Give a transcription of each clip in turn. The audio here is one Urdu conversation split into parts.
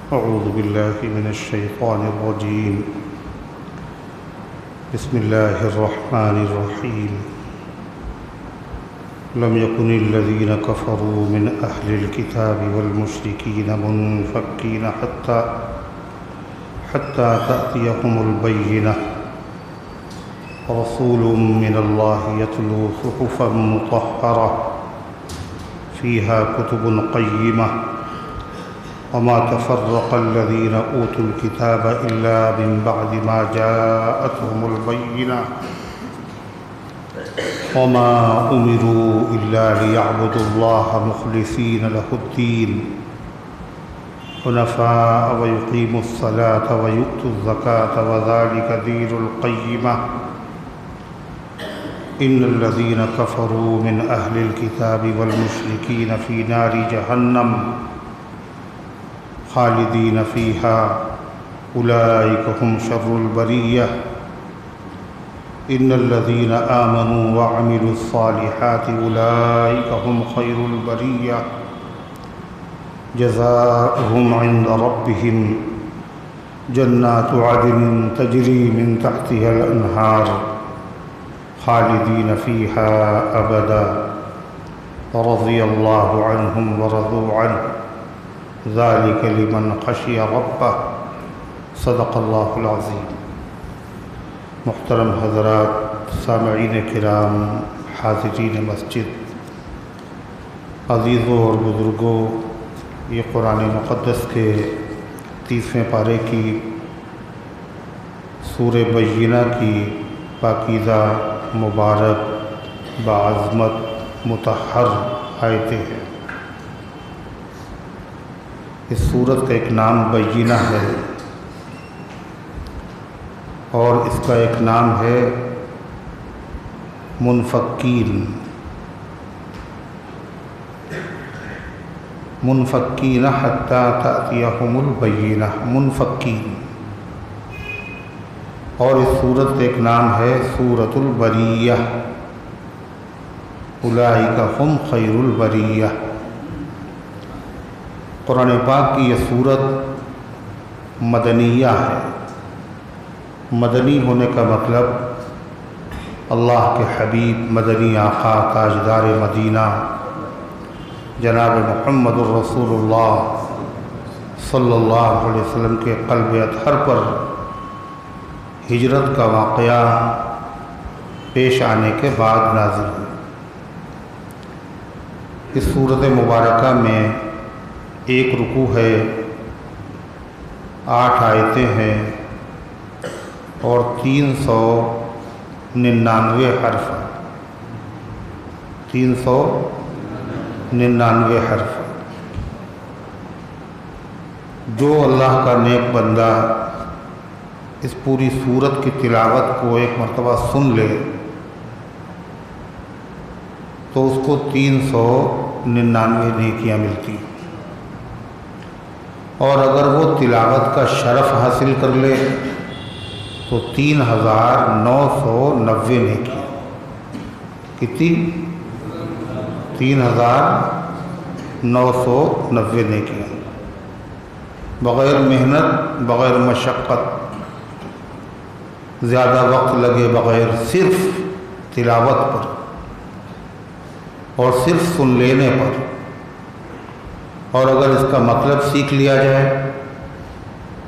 أعوذ بالله من الشيطان الرجيم. بسم الله الرحمن الرحيم. لم يكن الذين كفروا من أهل الكتاب والمشركين منفكين حتى تأتيهم البينة. رسول من الله يتلو صحفا مطهرة فيها كتب قيمة. وما تفرق الذين أوتوا الكتاب إلا من بعد ما جاءتهم البينة. وما أمروا إلا ليعبدوا الله مخلصين له الدين حنفاء ويقيموا الصلاة ويؤتوا الزكاة وذلك دين القيمة. إن الذين كفروا من أهل الكتاب والمشركين في نار جهنم خالدين فيها أولئك هم شر البرية. إن الذين آمنوا وعملوا الصالحات أولئك هم خير البرية. جزاؤهم عند ربهم جنات عدن تجري من تحتها الأنهار خالدين فيها أبدا. رضي الله عنهم ورضوا عنه ذلك لمن خشي ربه. صدق اللہ العظیم. محترم حضرات، سامعین کرام، حاضرین مسجد، عزیزوں اور بزرگوں، یہ قرآن مقدس کے 30ویں پارے کی سورہ بینہ کی پاکیزہ، مبارک، باعظمت، مطہر آیتیں ہیں. اس سورت کا ایک نام بینہ ہے اور اس کا ایک نام ہے منفکین. منفکین حتی تأتیہم البینہ، منفکین. اور اس سورت کا ایک نام ہے سورۃ البریہ، اولئک هم خیر البریہ. قرآن پاک کی یہ سورت مدنیہ ہے. مدنی ہونے کا مطلب اللہ کے حبیب مدنی آقا تاجدار مدینہ جناب محمد الرسول اللہ صلی اللہ علیہ وسلم کے قلب اطہر پر ہجرت کا واقعہ پیش آنے کے بعد نازل ہوئی. اس سورت مبارکہ میں ایک رکوع ہے، 8 آیتیں ہیں اور 399 حرف. 399 حرف. جو اللہ کا نیک بندہ اس پوری سورت کی تلاوت کو ایک مرتبہ سن لے تو اس کو 399 نیکیاں ملتی. اور اگر وہ تلاوت کا شرف حاصل کر لے تو 3990 نیکیاں. کتنی؟ 3990 نیکیاں، بغیر محنت، بغیر مشقت، زیادہ وقت لگے بغیر، صرف تلاوت پر اور صرف سن لینے پر. اور اگر اس کا مطلب سیکھ لیا جائے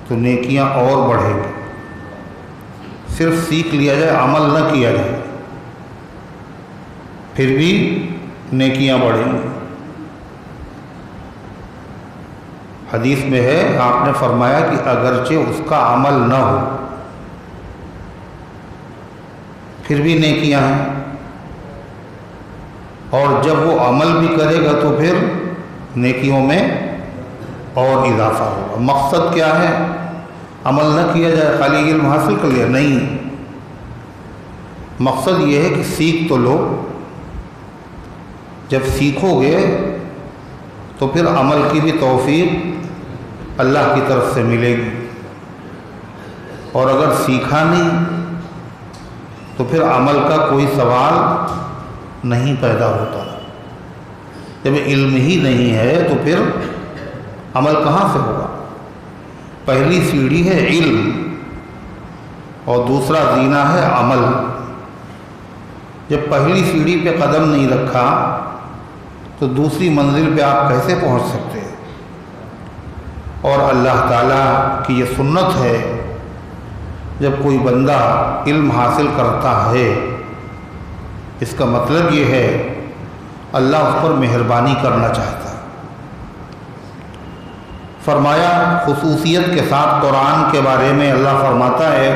تو نیکیاں اور بڑھیں گی. صرف سیکھ لیا جائے، عمل نہ کیا جائے، پھر بھی نیکیاں بڑھیں گی. حدیث میں ہے، آپ نے فرمایا کہ اگرچہ اس کا عمل نہ ہو پھر بھی نیکیاں ہیں، اور جب وہ عمل بھی کرے گا تو پھر نیکیوں میں اور اضافہ ہوگا. مقصد کیا ہے؟ عمل نہ کیا جائے، خالی علم حاصل کر لیا نہیں. مقصد یہ ہے کہ سیکھ تو لو. جب سیکھو گے تو پھر عمل کی بھی توفیق اللہ کی طرف سے ملے گی. اور اگر سیکھا نہیں تو پھر عمل کا کوئی سوال نہیں پیدا ہوتا. جب علم ہی نہیں ہے تو پھر عمل کہاں سے ہوگا؟ پہلی سیڑھی ہے علم اور دوسرا زینہ ہے عمل۔ جب پہلی سیڑھی پہ قدم نہیں رکھا تو دوسری منزل پہ آپ کیسے پہنچ سکتے ہیں؟ اور اللہ تعالیٰ کی یہ سنت ہے، جب کوئی بندہ علم حاصل کرتا ہے اس کا مطلب یہ ہے اللہ اس پر مہربانی کرنا چاہتا ہے۔ فرمایا خصوصیت کے ساتھ قرآن کے بارے میں اللہ فرماتا ہے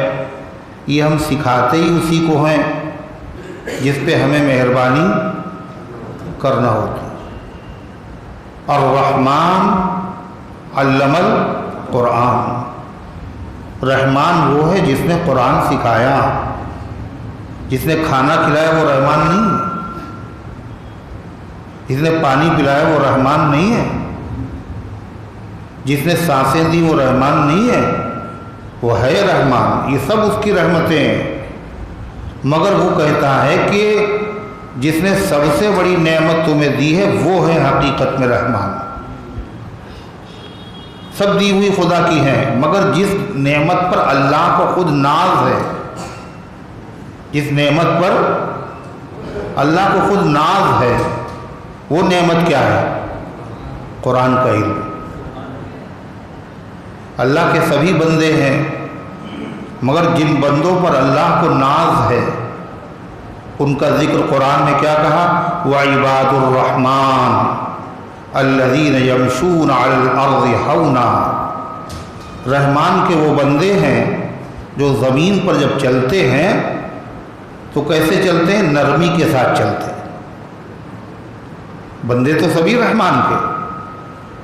یہ ہم سکھاتے ہی اسی کو ہیں جس پہ ہمیں مہربانی کرنا ہوتی۔ الرحمن علم القرآن، رحمان وہ ہے جس نے قرآن سکھایا۔ جس نے کھانا کھلایا وہ رحمان نہیں ہے، جس نے پانی پلایا وہ رحمان نہیں ہے، جس نے سانسیں دی وہ رحمان نہیں ہے، وہ ہے رحمان۔ یہ سب اس کی رحمتیں ہیں، مگر وہ کہتا ہے کہ جس نے سب سے بڑی نعمت تمہیں دی ہے وہ ہے حقیقت میں رحمان۔ سب دی ہوئی خدا کی ہیں، مگر جس نعمت پر اللہ کو خود ناز ہے، جس نعمت پر اللہ کو خود ناز ہے، وہ نعمت کیا ہے؟ قرآن کا علم۔ اللہ کے سبھی بندے ہیں، مگر جن بندوں پر اللہ کو ناز ہے ان کا ذکر قرآن میں کیا کہا؟ وَعِبَادُ الرَّحْمَنِ الَّذِينَ يَمْشُونَ عَلَى الْأَرْضِ هَوْنًا، رحمان کے وہ بندے ہیں جو زمین پر جب چلتے ہیں تو کیسے چلتے ہیں؟ نرمی کے ساتھ چلتے ہیں۔ بندے تو سبھی رحمان کے،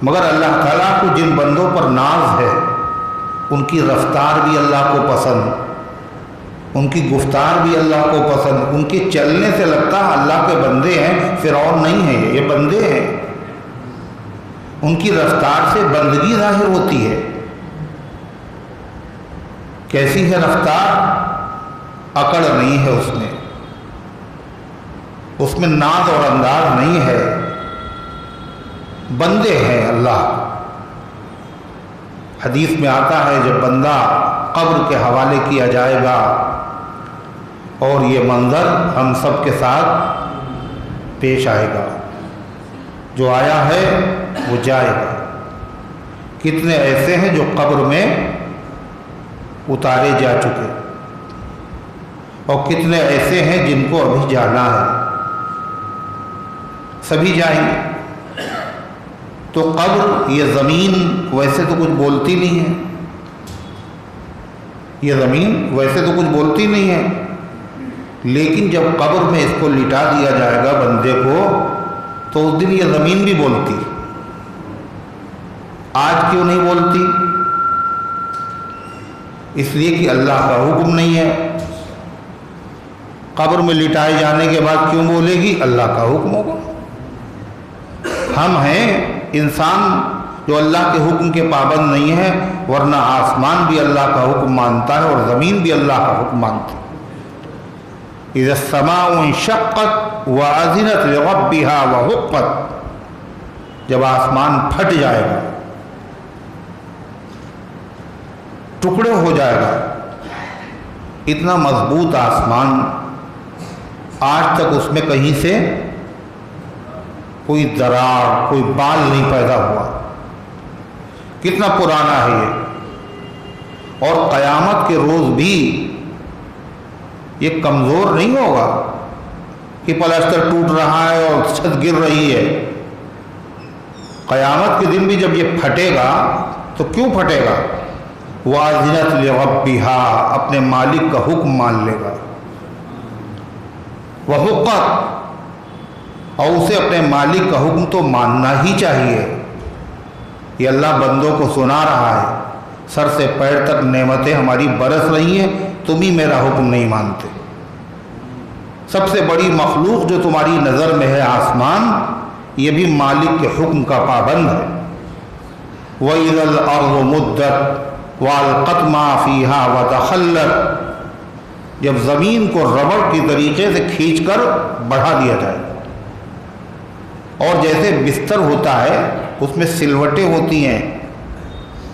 مگر اللہ تعالیٰ کو جن بندوں پر ناز ہے ان کی رفتار بھی اللہ کو پسند، ان کی گفتار بھی اللہ کو پسند، ان کے چلنے سے لگتا ہے اللہ کے بندے ہیں، فرعون نہیں ہیں، یہ بندے ہیں۔ ان کی رفتار سے بندگی ظاہر ہوتی ہے۔ کیسی ہے رفتار؟ اکڑ نہیں ہے اس میں ناز اور انداز نہیں ہے، بندے ہیں اللہ۔ حدیث میں آتا ہے جب بندہ قبر کے حوالے کیا جائے گا اور یہ منظر ہم سب کے ساتھ پیش آئے گا، جو آیا ہے وہ جائے گا۔ کتنے ایسے ہیں جو قبر میں اتارے جا چکے اور کتنے ایسے ہیں جن کو ابھی جانا ہے، سبھی جائیں گے۔ تو قبر، یہ زمین ویسے تو کچھ بولتی نہیں ہے، یہ زمین ویسے تو کچھ بولتی نہیں ہے، لیکن جب قبر میں اس کو لٹا دیا جائے گا بندے کو تو اس دن یہ زمین بھی بولتی۔ آج کیوں نہیں بولتی؟ اس لیے کہ اللہ کا حکم نہیں ہے۔ قبر میں لٹائے جانے کے بعد کیوں بولے گی؟ اللہ کا حکم ہوگا۔ ہم ہیں انسان جو اللہ کے حکم کے پابند نہیں ہے، ورنہ آسمان بھی اللہ کا حکم مانتا ہے اور زمین بھی اللہ کا حکم مانتی ہے۔ اذا السماء انشقت وأذنت لربها وحقت، جب آسمان پھٹ جائے گا، ٹکڑے ہو جائے گا، اتنا مضبوط آسمان، آج تک اس میں کہیں سے کوئی دراڑ، کوئی بال نہیں پیدا ہوا، کتنا پرانا ہے یہ۔ اور قیامت کے روز بھی یہ کمزور نہیں ہوگا کہ پلاسٹر ٹوٹ رہا ہے اور چھت گر رہی ہے۔ قیامت کے دن بھی جب یہ پھٹے گا تو کیوں پھٹے گا؟ وَأَذِنَتْ لِرَبِّهَا، اپنے مالک کا حکم مان لے گا، وَحُقَّتْ، اور اسے اپنے مالک کا حکم تو ماننا ہی چاہیے۔ یہ اللہ بندوں کو سنا رہا ہے، سر سے پیر تک نعمتیں ہماری برس رہی ہیں، تم ہی میرا حکم نہیں مانتے۔ سب سے بڑی مخلوق جو تمہاری نظر میں ہے آسمان، یہ بھی مالک کے حکم کا پابند ہے۔ وَإِذَا الْأَرْضُ مُدَّتْ وَأَلْقَتْ مَا فِيهَا وَتَخَلَّتْ، جب زمین کو ربڑ کی طریقے سے کھینچ کر بڑھا دیا جائے، اور جیسے بستر ہوتا ہے اس میں سلوٹیں ہوتی ہیں،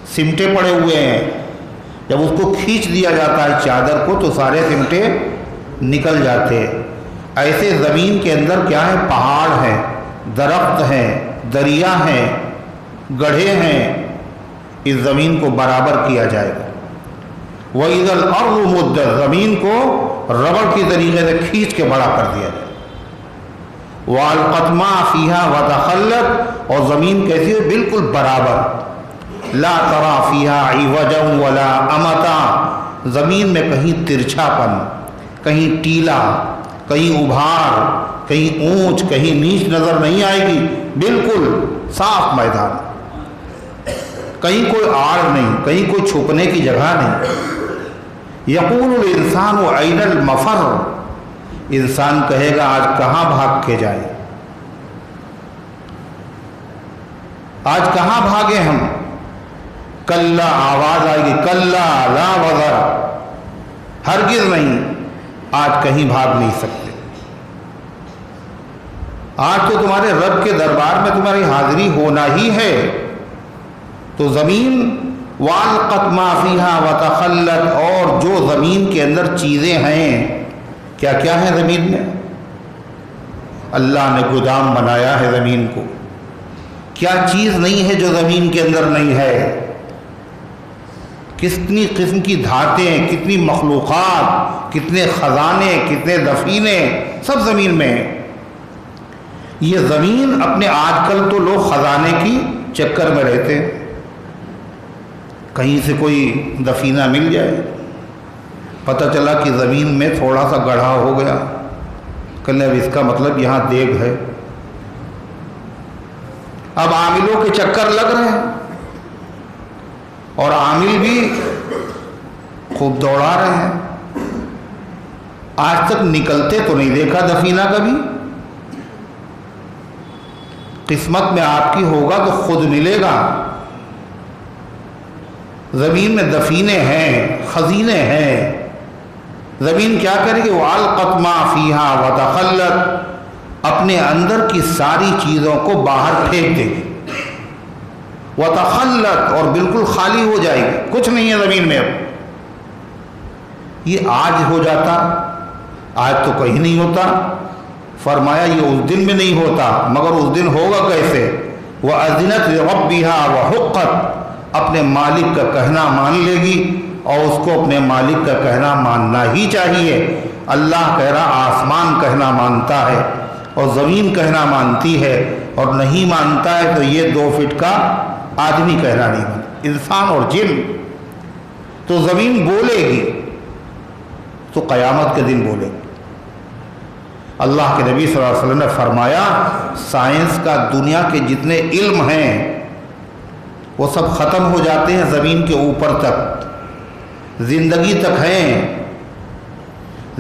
سمٹے پڑے ہوئے ہیں، جب اس کو کھینچ دیا جاتا ہے چادر کو تو سارے سمٹے نکل جاتے ہیں۔ ایسے زمین کے اندر کیا ہے؟ پہاڑ ہیں، درخت ہیں، دریا ہیں، گڑھے ہیں، اس زمین کو برابر کیا جائے گا۔ وَإِذَا الْأَرْضُ مُدَّتْ، زمین کو ربڑ کی طریقے سے کھینچ کے بڑا کر دیا جائے۔ وَأَلْقَتْ مَا فِيهَا وَتَخَلَّتْ، اور زمین کیسی ہے؟ بالکل برابر۔ لَا تَرَى فِيهَا عِوَجًا وَلَا أَمَتًا، زمین میں کہیں ترچھا پن، کہیں ٹیلا، کہیں ابھار، کہیں اونچ، کہیں نیچ نظر نہیں آئے گی، بالکل صاف میدان، کہیں کوئی آڑ نہیں، کہیں کوئی چھپنے کی جگہ نہیں۔ یقول الانسان أین المفر، انسان کہے گا آج کہاں بھاگ کے جائیں، آج کہاں بھاگے ہم؟ کلا، آواز آئے گی، کلا لا وزر، ہرگز نہیں، آج کہیں بھاگ نہیں سکتے۔ آج تو تمہارے رب کے دربار میں تمہاری حاضری ہونا ہی ہے۔ تو زمین وَأَلْقَتْ مَا فِيهَا وَتَخَلَّتْ، اور جو زمین کے اندر چیزیں ہیں، کیا کیا ہے زمین میں؟ اللہ نے گودام بنایا ہے زمین کو، کیا چیز نہیں ہے جو زمین کے اندر نہیں ہے؟ کتنی قسم کی دھاتیں، کتنی مخلوقات، کتنے خزانے، کتنے دفینے، سب زمین میں ہیں۔ یہ زمین اپنے، آج کل تو لوگ خزانے کی چکر میں رہتے ہیں، کہیں سے کوئی دفینہ مل جائے، پتہ چلا کہ زمین میں تھوڑا سا گڑھا ہو گیا، کہنے اب اس کا مطلب یہاں دیگ ہے۔ اب عاملوں کے چکر لگ رہے ہیں، اور عامل بھی خوب دوڑا رہے ہیں۔ آج تک نکلتے تو نہیں دیکھا دفینہ کبھی، قسمت میں آپ کی ہوگا تو خود ملے گا۔ زمین میں دفینے ہیں، خزینے ہیں، زمین کیا کرے گی؟ وَأَلْقَتْ مَا فِيهَا وَتَخَلَّتْ، اپنے اندر کی ساری چیزوں کو باہر پھینک دے گی۔ وَتَخَلَّتْ، اور بالکل خالی ہو جائے گی، کچھ نہیں ہے زمین میں اب۔ یہ آج ہو جاتا، آج تو کہیں نہیں ہوتا۔ فرمایا یہ اس دن میں نہیں ہوتا، مگر اس دن ہوگا کیسے؟ وَأَذِنَتْ لِرَبِّهَا وَحُقَّتْ، اپنے مالک کا کہنا مان لے گی، اور اس کو اپنے مالک کا کہنا ماننا ہی چاہیے۔ اللہ کہہ رہا آسمان کہنا مانتا ہے، اور زمین کہنا مانتی ہے، اور نہیں مانتا ہے تو یہ 2 فٹ کا آدمی کہنا نہیں مانتا، انسان اور جن۔ تو زمین بولے گی تو قیامت کے دن بولے گی۔ اللہ کے نبی صلی اللہ علیہ وسلم نے فرمایا سائنس کا دنیا کے جتنے علم ہیں وہ سب ختم ہو جاتے ہیں زمین کے اوپر تک، زندگی تک ہیں۔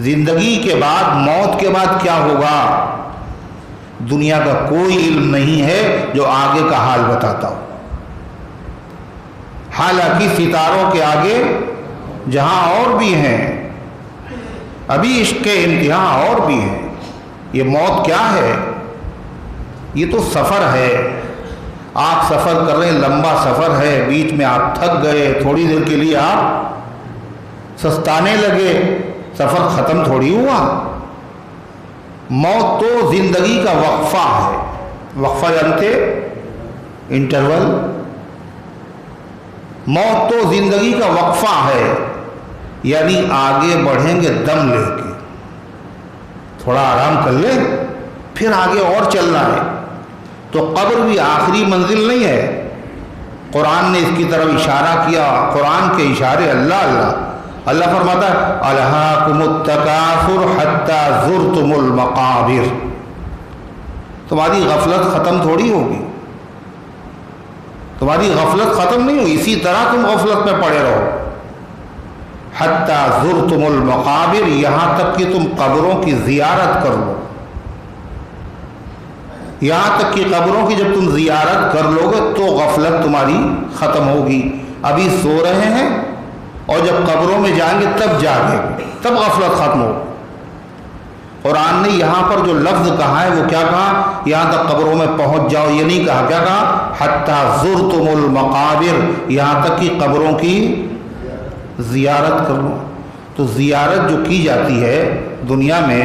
زندگی کے بعد، موت کے بعد کیا ہوگا؟ دنیا کا کوئی علم نہیں ہے جو آگے کا حال بتاتا ہو۔ حالانکہ ستاروں کے آگے جہاں اور بھی ہیں، ابھی عشق کے انتہا اور بھی ہیں۔ یہ موت کیا ہے؟ یہ تو سفر ہے، آپ سفر کر رہے ہیں، لمبا سفر ہے، بیچ میں آپ تھک گئے، تھوڑی دیر کے لیے آپ سستانے لگے، سفر ختم تھوڑی ہوا۔ موت تو زندگی کا وقفہ ہے، وقفہ جانتے؟ انٹرول۔ موت تو زندگی کا وقفہ ہے، یعنی آگے بڑھیں گے دم لے کے، تھوڑا آرام کر لیں پھر آگے اور چلنا ہے۔ تو قبر بھی آخری منزل نہیں ہے، قرآن نے اس کی طرف اشارہ کیا۔ قرآن کے اشارے اللہ فرماتا ہے الہاکم التکاثر حتی زرتم المقابر، تمہاری غفلت ختم تھوڑی ہوگی، تمہاری غفلت ختم نہیں ہوگی، اسی طرح تم غفلت میں پڑے رہو۔ حتی زرتم المقابر، یہاں تک کہ تم قبروں کی زیارت کر لو، یہاں تک کہ قبروں کی جب تم زیارت کر لو گے تو غفلت تمہاری ختم ہوگی۔ ابھی سو رہے ہیں اور جب قبروں میں جائیں گے تب جاگیں گے، تب غفلت ختم ہوگی۔ قرآن نے یہاں پر جو لفظ کہا ہے وہ کیا کہا؟ یہاں تک قبروں میں پہنچ جاؤ یہ نہیں کہا، کیا کہا؟ حتیٰ زرتم المقابر، یہاں تک کہ قبروں کی زیارت کر لو۔ تو زیارت جو کی جاتی ہے دنیا میں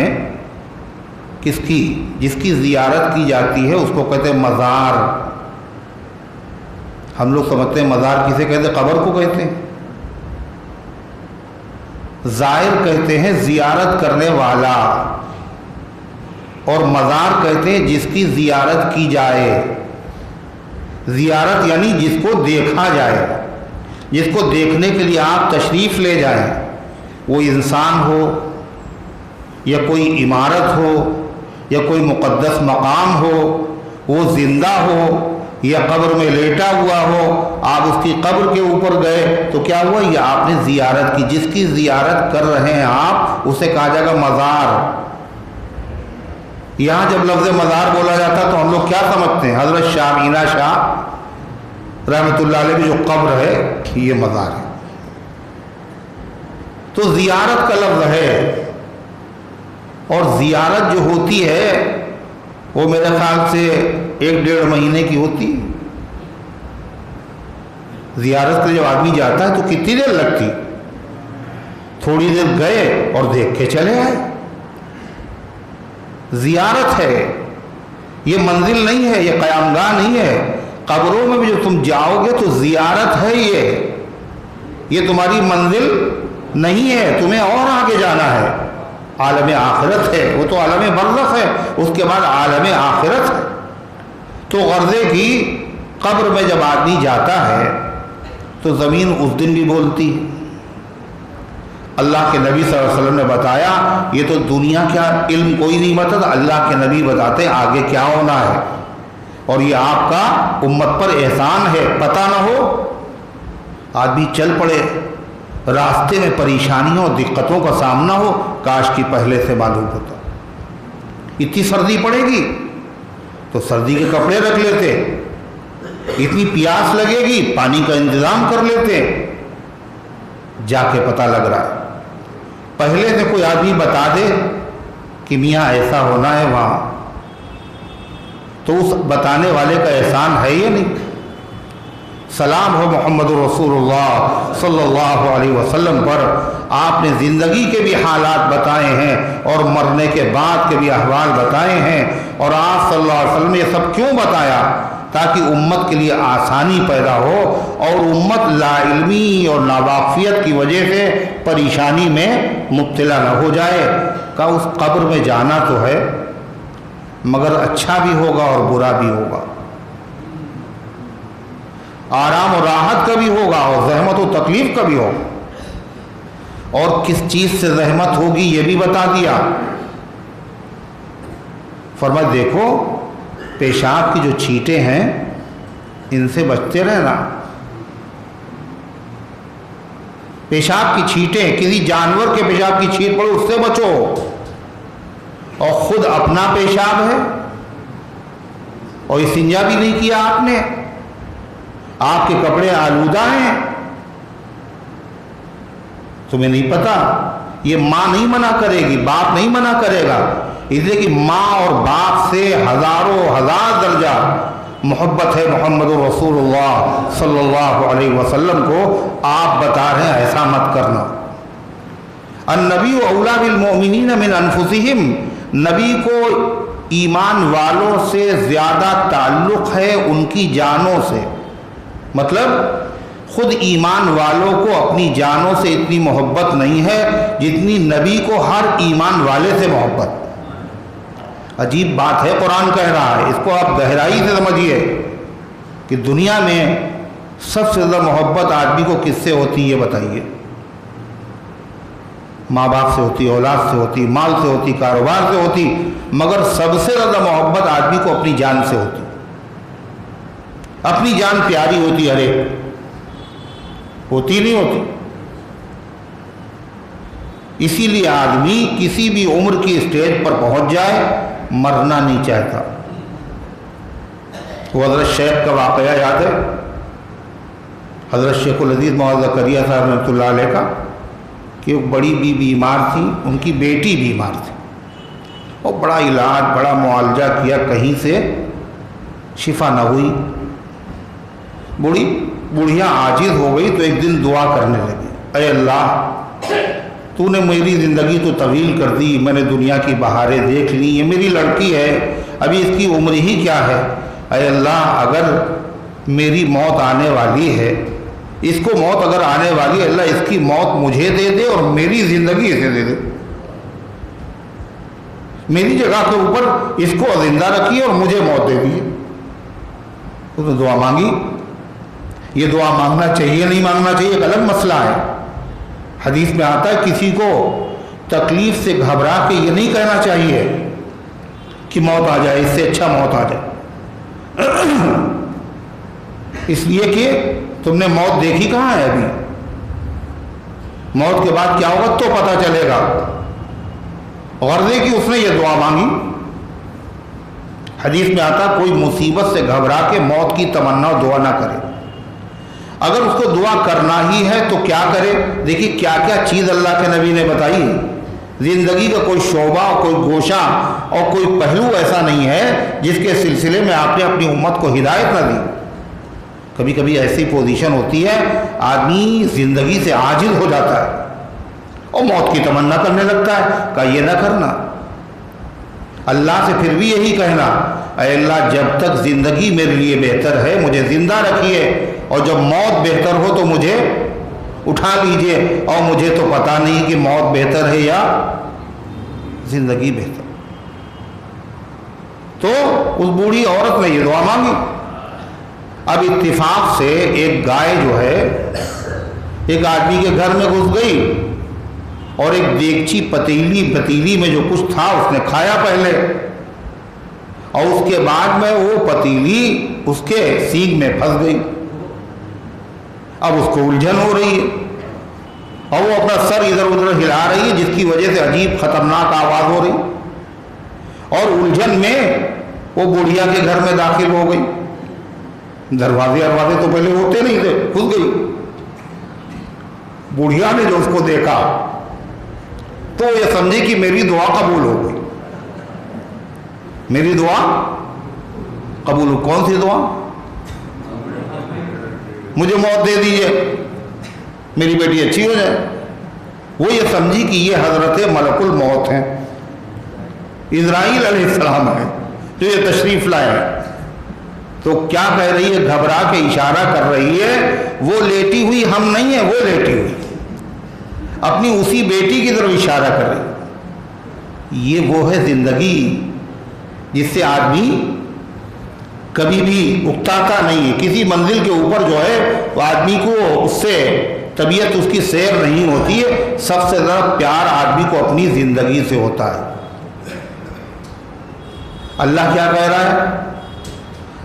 کس کی؟ جس کی زیارت کی جاتی ہے اس کو کہتے ہیں مزار۔ ہم لوگ سمجھتے ہیں مزار کسے کہتے ہیں؟ قبر کو کہتے ہیں۔ زائر کہتے ہیں زیارت کرنے والا، اور مزار کہتے ہیں جس کی زیارت کی جائے۔ زیارت یعنی جس کو دیکھا جائے، جس کو دیکھنے کے لیے آپ تشریف لے جائیں، وہ انسان ہو یا کوئی عمارت ہو یا کوئی مقدس مقام ہو، وہ زندہ ہو یا قبر میں لیٹا ہوا ہو، آپ اس کی قبر کے اوپر گئے تو کیا ہوا؟ یہ آپ نے زیارت کی۔ جس کی زیارت کر رہے ہیں آپ اسے کہا جائے گا مزار۔ یہاں جب لفظ مزار بولا جاتا تو ہم لوگ کیا سمجھتے ہیں؟ حضرت شاہ مینا شاہ رحمۃ اللہ علیہ کی جو قبر ہے یہ مزار ہے۔ تو زیارت کا لفظ ہے، اور زیارت جو ہوتی ہے وہ میرے خیال سے 1-1.5 مہینے کی ہوتی ہے۔ زیارت کے جب آدمی جاتا ہے تو کتنی دیر لگتی؟ تھوڑی دیر گئے اور دیکھ کے چلے آئے۔ زیارت ہے، یہ منزل نہیں ہے، یہ قیام گاہ نہیں ہے۔ قبروں میں بھی جو تم جاؤ گے تو زیارت ہے، یہ تمہاری منزل نہیں ہے، تمہیں اور آگے جانا ہے۔ عالم آخرت ہے، وہ تو عالم برزخ ہے، اس کے بعد عالم آخرت ہے۔ تو غرضے کی قبر میں جب آدمی جاتا ہے تو زمین اس دن بھی بولتی ہے۔ اللہ کے نبی صلی اللہ علیہ وسلم نے بتایا، یہ تو دنیا کیا علم کوئی نہیں بتاتا، اللہ کے نبی بتاتے آگے کیا ہونا ہے، اور یہ آپ کا امت پر احسان ہے۔ پتہ نہ ہو آدمی چل پڑے، راستے میں پریشانیوں اور دقتوں کا سامنا ہو، کاش کی پہلے سے معلوم ہوتا۔ اتنی سردی پڑے گی تو سردی کے کپڑے رکھ لیتے، اتنی پیاس لگے گی پانی کا انتظام کر لیتے۔ جا کے پتہ لگ رہا ہے، پہلے سے کوئی آدمی بتا دے کہ میاں ایسا ہونا ہے وہاں، تو اس بتانے والے کا احسان ہے یا نہیں؟ سلام ہو محمد رسول اللہ صلی اللہ علیہ وسلم پر، آپ نے زندگی کے بھی حالات بتائے ہیں اور مرنے کے بعد کے بھی احوال بتائے ہیں، اور آپ صلی اللہ علیہ وسلم نے یہ سب کیوں بتایا؟ تاکہ امت کے لیے آسانی پیدا ہو، اور امت لا علمی اور ناواقفیت کی وجہ سے پریشانی میں مبتلا نہ ہو جائے۔ کہ اس قبر میں جانا تو ہے مگر اچھا بھی ہوگا اور برا بھی ہوگا، آرام و راحت کا بھی ہوگا اور زحمت و تکلیف کا بھی ہوگا، اور کس چیز سے زحمت ہوگی یہ بھی بتا دیا۔ فرمایا دیکھو پیشاب کی جو چھینٹیں ہیں ان سے بچتے رہنا۔ پیشاب کی چھینٹیں، کسی جانور کے پیشاب کی چھینٹ پڑے اس سے بچو، اور خود اپنا پیشاب ہے اور استنجا بھی نہیں کیا آپ نے، آپ کے کپڑے آلودہ ہیں، تمہیں نہیں پتا؟ یہ ماں نہیں منع کرے گی، باپ نہیں منع کرے گا، اس لیے کہ ماں اور باپ سے ہزاروں ہزار درجہ محبت ہے محمد رسول اللہ صلی اللہ علیہ وسلم کو۔ آپ بتا رہے ہیں ایسا مت کرنا۔ النبی اولیٰ بالمؤمنین من انفسہم، نبی کو ایمان والوں سے زیادہ تعلق ہے ان کی جانوں سے، مطلب خود ایمان والوں کو اپنی جانوں سے اتنی محبت نہیں ہے جتنی نبی کو ہر ایمان والے سے محبت۔ عجیب بات ہے، قرآن کہہ رہا ہے، اس کو آپ گہرائی سے سمجھیے کہ دنیا میں سب سے زیادہ محبت آدمی کو کس سے ہوتی ہے یہ بتائیے؟ ماں باپ سے ہوتی، اولاد سے ہوتی، مال سے ہوتی، کاروبار سے ہوتی، مگر سب سے زیادہ محبت آدمی کو اپنی جان سے ہوتی۔ اپنی جان پیاری ہوتی، ارے ہوتی نہیں ہوتی؟ اسی لیے آدمی کسی بھی عمر کی اسٹیج پر پہنچ جائے مرنا نہیں چاہتا۔ وہ حضرت شیخ کا واقعہ یاد ہے، حضرت شیخ العزیز مولانا زکریا صاحب رحمۃ اللہ علیہ کا، کہ ایک بڑی بیمار تھی، ان کی بیٹی بیمار تھی، اور بڑا علاج بڑا معالجہ کیا، کہیں سے شفا نہ ہوئی۔ بڑھیا عاجز ہو گئی تو ایک دن دعا کرنے لگی، اے اللہ تو نے میری زندگی تو طویل کر دی، میں نے دنیا کی بہاریں دیکھ لی، یہ میری لڑکی ہے، ابھی اس کی عمر ہی کیا ہے، اے اللہ اگر میری موت آنے والی ہے، اس کو موت اگر آنے والی ہے، اللہ اس کی موت مجھے دے دے اور میری زندگی اسے دے دے، میری جگہ کے اوپر اس کو زندہ رکھیے اور مجھے موت دے دیجیے۔ اس نے دعا مانگی۔ یہ دعا مانگنا چاہیے نہیں مانگنا چاہیے ایک الگ مسئلہ ہے۔ حدیث میں آتا ہے کسی کو تکلیف سے گھبرا کے یہ نہیں کہنا چاہیے کہ موت آ جائے، اس سے اچھا موت آ جائے، اس لیے کہ تم نے موت دیکھی کہاں ہے، ابھی موت کے بعد کیا ہوگا تو پتہ چلے گا۔ غرض ہے کہ اس نے یہ دعا مانگی۔ حدیث میں آتا کوئی مصیبت سے گھبرا کے موت کی تمنا اور دعا نہ کرے، اگر اس کو دعا کرنا ہی ہے تو کیا کرے؟ دیکھیے کیا کیا چیز اللہ کے نبی نے بتائی۔ زندگی کا کوئی شعبہ، کوئی گوشہ اور کوئی پہلو ایسا نہیں ہے جس کے سلسلے میں آپ نے اپنی امت کو ہدایت نہ دی۔ کبھی کبھی ایسی پوزیشن ہوتی ہے آدمی زندگی سے عاجز ہو جاتا ہے اور موت کی تمنا کرنے لگتا ہے، کہ یہ نہ کرنا۔ اللہ سے پھر بھی یہی کہنا، اے اللہ جب تک زندگی میرے لیے بہتر ہے مجھے زندہ رکھیے، اور جب موت بہتر ہو تو مجھے اٹھا لیجئے، اور مجھے تو پتہ نہیں کہ موت بہتر ہے یا زندگی بہتر۔ تو اس بوڑھی عورت نے یہ دعا مانگی۔ اب اتفاق سے ایک گائے جو ہے ایک آدمی کے گھر میں گھس گئی، اور ایک دیگچی پتیلی میں جو کچھ تھا اس نے کھایا پہلے، اور اس کے بعد میں وہ پتیلی اس کے سینگ میں پھنس گئی۔ اب اس کو الجھن ہو رہی ہے اور وہ اپنا سر ادھر ادھر ہلا رہی ہے، جس کی وجہ سے عجیب خطرناک آواز ہو رہی، اور الجھن میں وہ بڑھیا کے گھر میں داخل ہو گئی۔ دروازے تو پہلے ہوتے نہیں تھے، کھل گئی۔ بڑھیا نے جو اس کو دیکھا تو یہ سمجھی کہ میری دعا قبول ہو گئی، میری دعا قبول ہو۔ کون سی دعا؟ مجھے موت دے دیجئے، میری بیٹی اچھی ہو جائے۔ وہ یہ سمجھی کہ یہ حضرت ملک الموت ہیں، اسرائیل علیہ السلام ہیں جو یہ تشریف لائے ہیں۔ تو کیا کہہ رہی ہے؟ گھبرا کے اشارہ کر رہی ہے، وہ لیٹی ہوئی ہم نہیں ہیں، وہ لیٹی ہوئی اپنی اسی بیٹی کی طرف اشارہ کر رہی۔ یہ وہ ہے زندگی جس سے آدمی کبھی بھی اکتاتا نہیں ہے، کسی منزل کے اوپر جو ہے وہ آدمی کو اس سے طبیعت اس کی سیر نہیں ہوتی ہے۔ سب سے زیادہ پیار آدمی کو اپنی زندگی سے ہوتا ہے۔ اللہ کیا کہہ رہا ہے؟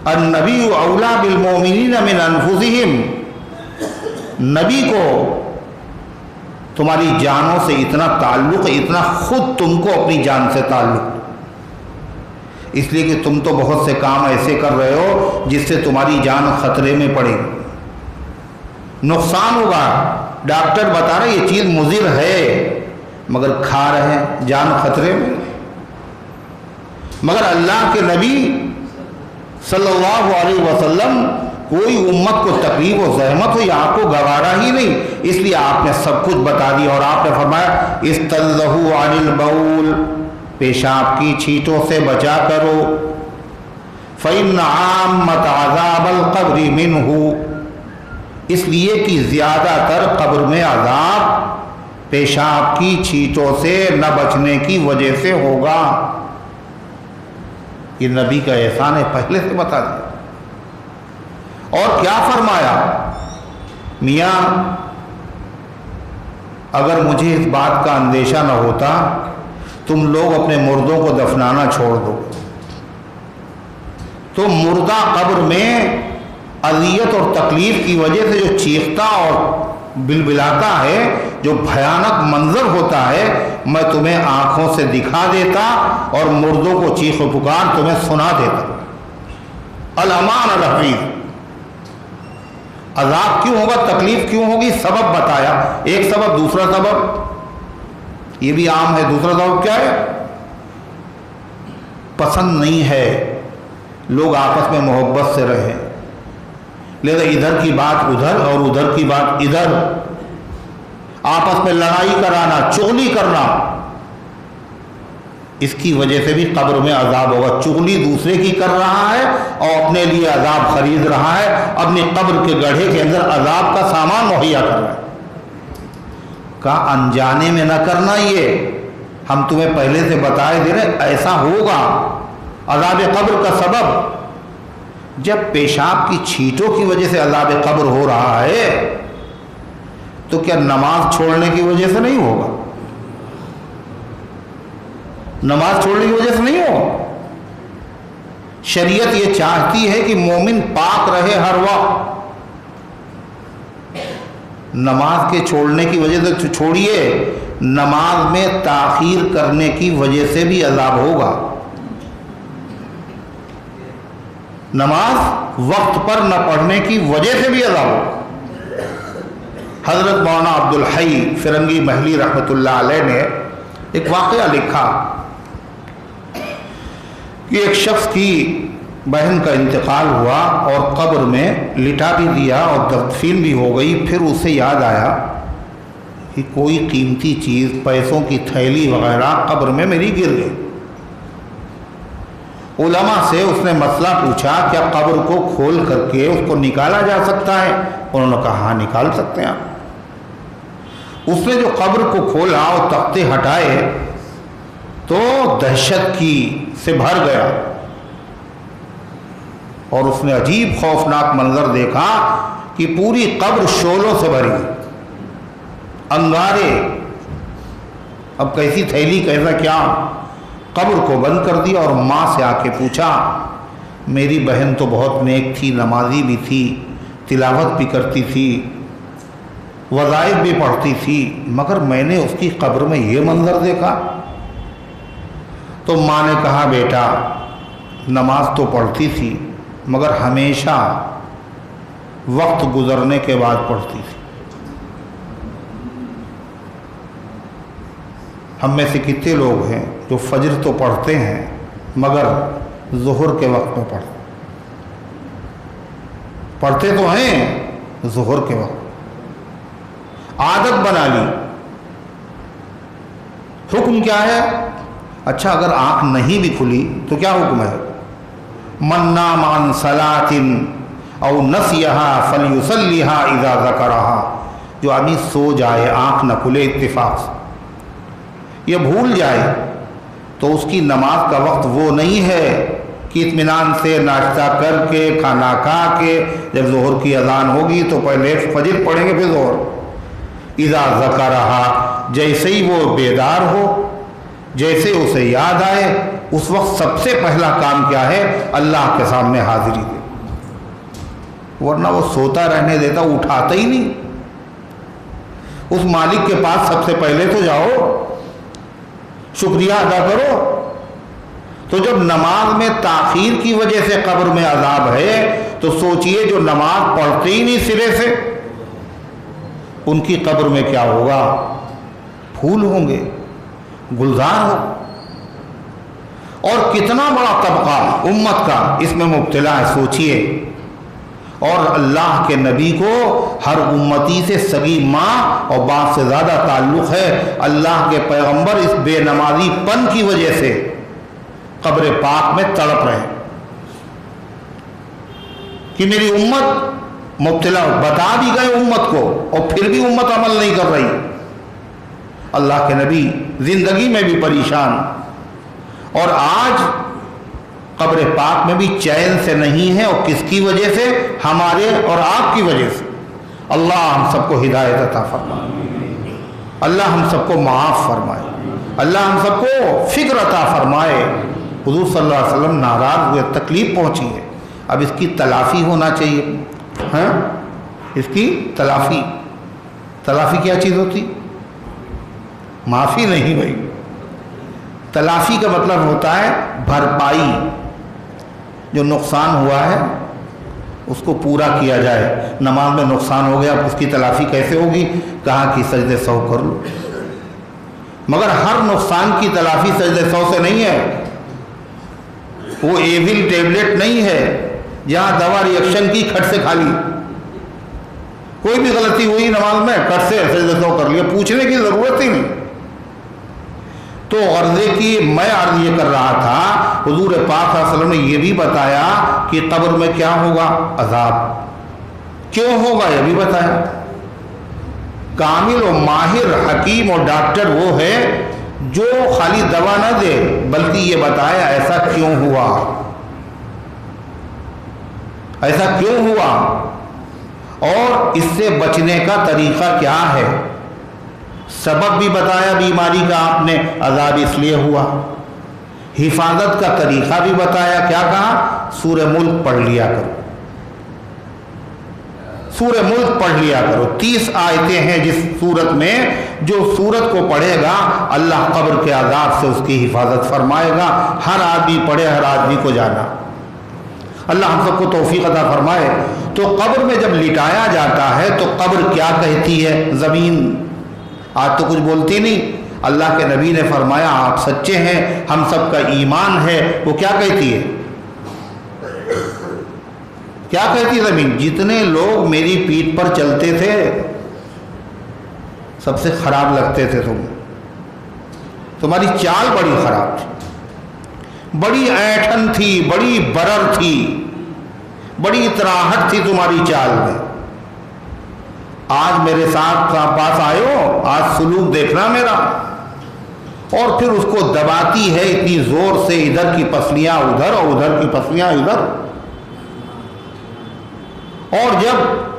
النبی اولا بالمؤمنین من انفسہم، نبی کو تمہاری جانوں سے اتنا تعلق، اتنا خود تم کو اپنی جان سے تعلق، اس لیے کہ تم تو بہت سے کام ایسے کر رہے ہو جس سے تمہاری جان خطرے میں پڑے گی، نقصان ہوگا۔ ڈاکٹر بتا رہے یہ چیز مضر ہے مگر کھا رہے ہیں، جان خطرے میں۔ مگر اللہ کے نبی صلی اللہ علیہ وسلم کوئی امت کو تکلیف و زحمت ہو یا آپ کو گوارا ہی نہیں، اس لیے آپ نے سب کچھ بتا دیا، اور آپ نے فرمایا استلذہوا عن البول، پیشاب کی چھینٹوں سے بچا کرو، فإن عامۃ عذاب القبر منہ، اس لیے کہ زیادہ تر قبر میں عذاب پیشاب کی چھینٹوں سے نہ بچنے کی وجہ سے ہوگا۔ یہ نبی کا احسان ہے، پہلے سے بتا دیا۔ اور کیا فرمایا؟ میاں اگر مجھے اس بات کا اندیشہ نہ ہوتا تم لوگ اپنے مردوں کو دفنانا چھوڑ دو، تو مردہ قبر میں اذیت اور تکلیف کی وجہ سے جو چیختا اور بلبلاتا ہے، جو بھیانک منظر ہوتا ہے، میں تمہیں آنکھوں سے دکھا دیتا اور مردوں کو چیخ و پکار تمہیں سنا دیتا۔ الامان الحفیظ، عذاب کیوں ہوگا، تکلیف کیوں ہوگی، سبب بتایا، ایک سبب، دوسرا سبب یہ بھی عام ہے، دوسرا سبب کیا ہے؟ پسند نہیں ہے لوگ آپس میں محبت سے رہیں، لہذا ادھر کی بات ادھر اور ادھر کی بات ادھر، آپس میں لڑائی کرانا، چغلی کرنا، اس کی وجہ سے بھی قبر میں عذاب ہوگا۔ چغلی دوسرے کی کر رہا ہے اور اپنے لیے عذاب خرید رہا ہے، اپنی قبر کے گڑھے کے اندر عذاب کا سامان مہیا کر رہا ہے۔ کہا انجانے میں نہ کرنا، یہ ہم تمہیں پہلے سے بتائے دے رہے ایسا ہوگا۔ عذاب قبر کا سبب جب پیشاب کی چھینٹوں کی وجہ سے عذاب قبر ہو رہا ہے تو کیا نماز چھوڑنے کی وجہ سے نہیں ہوگا؟ نماز چھوڑنے کی وجہ سے نہیں ہوگا۔ شریعت یہ چاہتی ہے کہ مومن پاک رہے ہر وقت۔ نماز کے چھوڑنے کی وجہ سے چھوڑیے، نماز میں تاخیر کرنے کی وجہ سے بھی عذاب ہوگا۔ نماز وقت پر نہ پڑھنے کی وجہ سے بھی عذاب ہوگا۔ حضرت مولانا عبدالحی فرنگی محلی رحمۃ اللہ علیہ نے ایک واقعہ لکھا کہ ایک شخص کی بہن کا انتقال ہوا اور قبر میں لٹا بھی دیا اور دفن بھی ہو گئی۔ پھر اسے یاد آیا کہ کوئی قیمتی چیز، پیسوں کی تھیلی وغیرہ قبر میں میری گر گئی۔ علماء سے اس نے مسئلہ پوچھا کیا قبر کو کھول کر کے اس کو نکالا جا سکتا ہے؟ انہوں نے کہا ہاں نکال سکتے ہیں آپ۔ اس نے جو قبر کو کھولا اور تختے ہٹائے تو دہشت کی سے بھر گیا اور اس نے عجیب خوفناک منظر دیکھا کہ پوری قبر شعلوں سے بھری، انگارے۔ اب کیسی تھیلی، کیسا کیا؟ قبر کو بند کر دیا اور ماں سے آ کے پوچھا میری بہن تو بہت نیک تھی، نمازی بھی تھی، تلاوت بھی کرتی تھی، وظائف بھی پڑھتی تھی، مگر میں نے اس کی قبر میں یہ منظر دیکھا۔ تو ماں نے کہا بیٹا نماز تو پڑھتی تھی مگر ہمیشہ وقت گزرنے کے بعد پڑھتی تھی۔ ہم میں سے کتنے لوگ ہیں جو فجر تو پڑھتے ہیں مگر ظہر کے وقت میں پڑھتے تو ہیں، ظہر کے وقت عادت بنا لی۔ حکم کیا ہے؟ اچھا اگر آنکھ نہیں بھی کھلی تو کیا حکم ہے؟ من نام عن صلاۃ او نسیہا فلیصلیھا اذا ذکرھا، جو آدمی سو جائے، آنکھ نہ کھلے اتفاق سے، یہ بھول جائے تو اس کی نماز کا وقت وہ نہیں ہے کہ اطمینان سے ناشتہ کر کے کھانا کھا کے جب ظہر کی اذان ہوگی تو پہلے فجر پڑھیں گے پھر ظہر۔ اذا ذکرھا، جیسے ہی وہ بیدار ہو، جیسے اسے یاد آئے، اس وقت سب سے پہلا کام کیا ہے؟ اللہ کے سامنے حاضری دے، ورنہ وہ سوتا رہنے دیتا، اٹھاتا ہی نہیں۔ اس مالک کے پاس سب سے پہلے تو جاؤ، شکریہ ادا کرو۔ تو جب نماز میں تاخیر کی وجہ سے قبر میں عذاب ہے تو سوچئے جو نماز پڑھتے ہی نہیں سرے سے، ان کی قبر میں کیا ہوگا؟ پھول ہوں گے، گلزار ہو۔ اور کتنا بڑا طبقہ امت کا اس میں مبتلا ہے، سوچئے۔ اور اللہ کے نبی کو ہر امتی سے سگی ماں اور باپ سے زیادہ تعلق ہے۔ اللہ کے پیغمبر اس بے نمازی پن کی وجہ سے قبر پاک میں تڑپ رہے ہیں کہ میری امت مبتلا، بتا بھی گئے امت کو اور پھر بھی امت عمل نہیں کر رہی۔ اللہ کے نبی زندگی میں بھی پریشان، اور آج قبر پاک میں بھی چین سے نہیں ہے، اور کس کی وجہ سے؟ ہمارے اور آپ کی وجہ سے۔ اللہ ہم سب کو ہدایت عطا فرمائے، اللہ ہم سب کو معاف فرمائے، اللہ ہم سب کو فکر عطا فرمائے۔ حضور صلی اللہ علیہ وسلم ناراض ہوئے، تکلیف پہنچی ہے، اب اس کی تلافی ہونا چاہیے۔ ہاں، اس کی تلافی کیا چیز ہوتی؟ معافی نہیں بھائی، تلافی کا مطلب ہوتا ہے بھرپائی۔ جو نقصان ہوا ہے اس کو پورا کیا جائے۔ نماز میں نقصان ہو گیا، اب اس کی تلافی کیسے ہوگی؟ کہا کہ سجدے سہو کر لو، مگر ہر نقصان کی تلافی سجدے سہو سے نہیں ہے۔ وہ ایویل ٹیبلٹ نہیں ہے جہاں دوا ریئیکشن کی کھٹ سے کھا لی. کوئی بھی غلطی ہوئی نماز میں کٹ سے سجدہ کر لیا, پوچھنے کی ضرورت ہی نہیں. تو عرضے کی میں عرض یہ کر رہا تھا, حضور پاک صلی اللہ علیہ وسلم نے یہ بھی بتایا کہ قبر میں کیا ہوگا, عذاب. کیوں ہوگا یہ بھی بتایا. کامل و ماہر حکیم اور ڈاکٹر وہ ہے جو خالی دوا نہ دے بلکہ یہ بتایا ایسا کیوں ہوا, ایسا کیوں ہوا, اور اس سے بچنے کا طریقہ کیا ہے. سبب بھی بتایا بیماری کا آپ نے, عذاب اس لیے ہوا. حفاظت کا طریقہ بھی بتایا, کیا کہا, سورہ ملک پڑھ لیا کرو, سورہ ملک پڑھ لیا کرو. 30 آیتیں ہیں جس سورت میں, جو سورت کو پڑھے گا اللہ قبر کے عذاب سے اس کی حفاظت فرمائے گا. ہر آدمی پڑھے, ہر آدمی کو جانا. اللہ ہم سب کو توفیق عطا فرمائے. تو قبر میں جب لٹایا جاتا ہے تو قبر کیا کہتی ہے, زمین. آج تو کچھ بولتی نہیں. اللہ کے نبی نے فرمایا آپ سچے ہیں, ہم سب کا ایمان ہے. وہ کیا کہتی ہے, کیا کہتی زمین, جتنے لوگ میری پیٹھ پر چلتے تھے سب سے خراب لگتے تھے تم, تمہاری چال بڑی خراب تھی, بڑی ایٹھن تھی, بڑی برر تھی, بڑی اتراہٹ تھی تمہاری چال میں. آج میرے ساتھ پاس آئے ہو, آج سلوک دیکھنا میرا. اور پھر اس کو دباتی ہے اتنی زور سے, ادھر کی پسلیاں ادھر اور ادھر کی پسلیاں ادھر. اور جب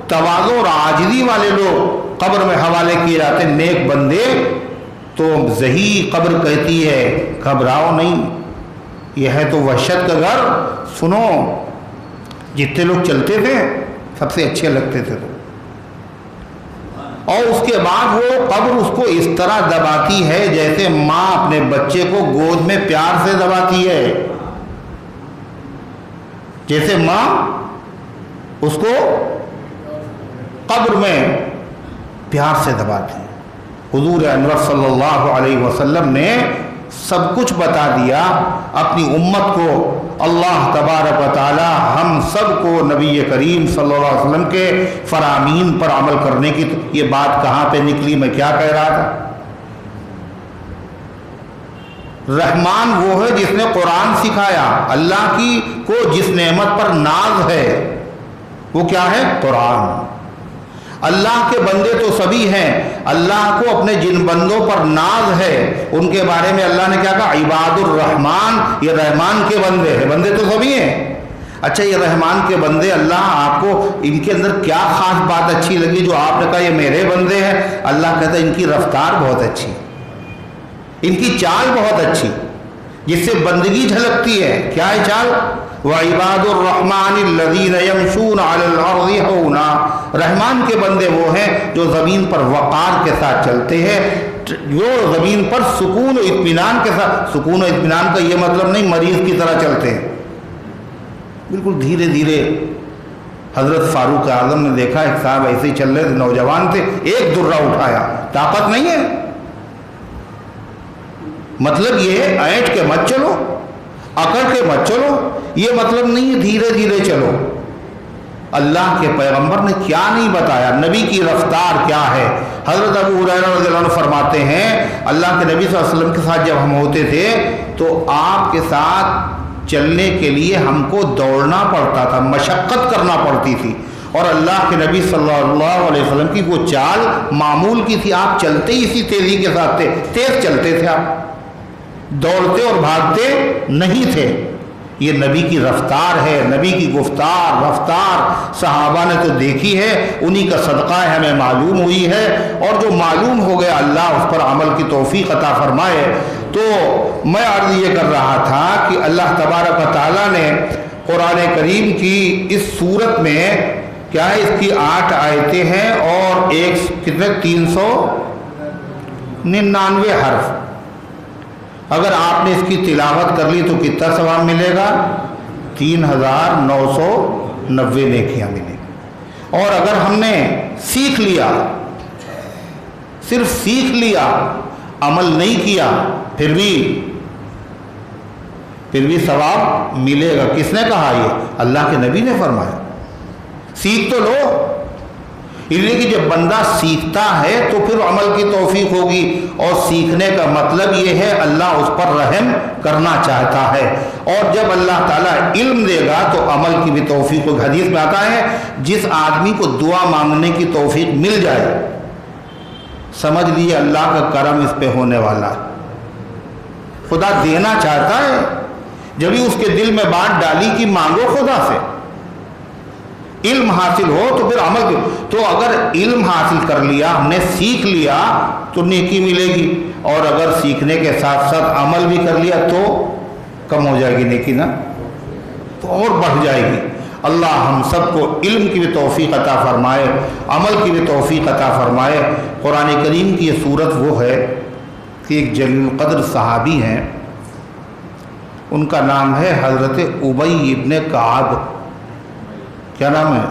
تواضع اور عاجزی والے لوگ قبر میں حوالے کیے جاتے ہیں, نیک بندے, تو زہی قبر کہتی ہے گھبراؤ نہیں, یہ ہے تو وحشت کا گھر. سنو, جتنے لوگ چلتے تھے سب سے اچھے لگتے تھے تو. اور اس کے بعد وہ قبر اس کو اس طرح دباتی ہے جیسے ماں اپنے بچے کو گود میں پیار سے دباتی ہے, جیسے ماں اس کو قبر میں پیار سے دباتی ہے. حضور انور صلی اللہ علیہ وسلم نے سب کچھ بتا دیا اپنی امت کو. اللہ تبارک و تعالی ہم سب کو نبی کریم صلی اللہ علیہ وسلم کے فرامین پر عمل کرنے کی. یہ بات کہاں پہ نکلی, میں کیا کہہ رہا تھا. رحمان وہ ہے جس نے قرآن سکھایا. اللہ کی کو جس نعمت پر ناز ہے وہ کیا ہے, قرآن. اللہ کے بندے تو سبھی ہیں, اللہ کو اپنے جن بندوں پر ناز ہے ان کے بارے میں اللہ نے کیا کہا, عباد الرحمان, یہ رحمان کے بندے ہیں. بندے تو سبھی ہیں. اچھا, یہ رحمان کے بندے, اللہ آپ کو ان کے اندر کیا خاص بات اچھی لگی جو آپ نے کہا یہ میرے بندے ہیں. اللہ کہتا ہے ان کی رفتار بہت اچھی, ان کی چال بہت اچھی, جس سے بندگی جھلکتی ہے. کیا ہے چال, وَعِبَادُ الرَّحْمَنِ الَّذِينَ يَمْشُونَ عَلَى الْأَرْضِ هَوْنًا. رحمان کے بندے وہ ہیں جو زمین پر وقار کے ساتھ چلتے ہیں, جو زمین پر سکون و اطمینان کے ساتھ. سکون و اطمینان کا یہ مطلب نہیں مریض کی طرح چلتے ہیں, بالکل دھیرے دھیرے. حضرت فاروق اعظم نے دیکھا ایک صاحب ایسے ہی چل رہے تھے, نوجوان تھے, ایک درہ اٹھایا, طاقت نہیں ہے. مطلب یہ ہے اینٹ کے مت چلو, اکڑ کے مت چلو, یہ مطلب نہیں ہے دھیرے دھیرے چلو. اللہ کے پیغمبر نے کیا نہیں بتایا, نبی کی رفتار کیا ہے. حضرت ابو ہریرہ رضی اللہ عنہ فرماتے ہیں اللہ کے نبی صلی اللہ علیہ وسلم کے ساتھ جب ہم ہوتے تھے تو آپ کے ساتھ چلنے کے لیے ہم کو دوڑنا پڑتا تھا, مشقت کرنا پڑتی تھی. اور اللہ کے نبی صلی اللہ علیہ وسلم کی وہ چال معمول کی تھی, آپ چلتے ہی اسی تیزی کے ساتھ تھے, تیز چلتے تھے آپ, دوڑتے اور بھاگتے نہیں تھے. یہ نبی کی رفتار ہے, نبی کی گفتار رفتار صحابہ نے تو دیکھی ہے, انہی کا صدقہ ہے ہمیں معلوم ہوئی ہے. اور جو معلوم ہو گیا اللہ اس پر عمل کی توفیق عطا فرمائے. تو میں عرض یہ کر رہا تھا کہ اللہ تبارک و تعالیٰ نے قرآن کریم کی اس صورت میں کیا ہے, اس کی 8 آیتیں ہیں اور کتنے 399 حرف. اگر آپ نے اس کی تلاوت کر لی تو کتنا ثواب ملے گا, 3990 نیکیاں ملیں گی. اور اگر ہم نے سیکھ لیا, صرف سیکھ لیا, عمل نہیں کیا, پھر بھی پھر بھی ثواب ملے گا۔ کس نے کہا؟ یہ اللہ کے نبی نے فرمایا۔ سیکھ تو لو، اس لیے کہ جب بندہ سیکھتا ہے تو پھر عمل کی توفیق ہوگی، اور سیکھنے کا مطلب یہ ہے اللہ اس پر رحم کرنا چاہتا ہے، اور جب اللہ تعالیٰ علم دے گا تو عمل کی بھی توفیق ہوگی۔ حدیث میں آتا ہے جس آدمی کو دعا مانگنے کی توفیق مل جائے، سمجھ لیجیے اللہ کا کرم اس پہ ہونے والا ہے، خدا دینا چاہتا ہے۔ جبھی اس کے دل میں بات ڈالی کہ مانگو خدا سے، علم حاصل ہو تو پھر عمل کی، تو اگر علم حاصل کر لیا، ہم نے سیکھ لیا تو نیکی ملے گی، اور اگر سیکھنے کے ساتھ ساتھ عمل بھی کر لیا تو کم ہو جائے گی نیکی نا، تو اور بڑھ جائے گی۔ اللہ ہم سب کو علم کی بھی توفیق عطا فرمائے، عمل کی بھی توفیق عطا فرمائے۔ قرآن کریم کی یہ صورت وہ ہے کہ ایک جلیل القدر صحابی ہیں، ان کا نام ہے حضرت ابی ابن کعب۔ کیا نام ہے؟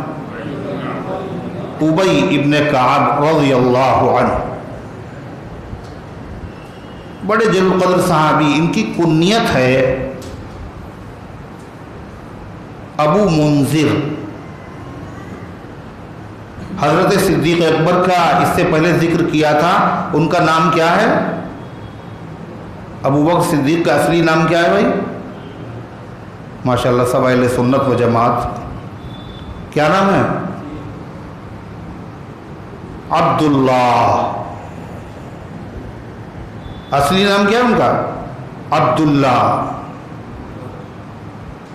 ابی ابن کعب رضی اللہ عنہ، بڑے جلیل القدر صحابی۔ ان کی کنیت ہے ابو منذر۔ حضرت صدیق اکبر کا اس سے پہلے ذکر کیا تھا، ان کا نام کیا ہے؟ ابو بکر صدیق کا اصلی نام کیا ہے بھائی؟ ماشاءاللہ سب اہل سنت و جماعت، کیا نام ہے؟ عبداللہ۔ اصلی نام کیا ہے ان کا؟ عبداللہ۔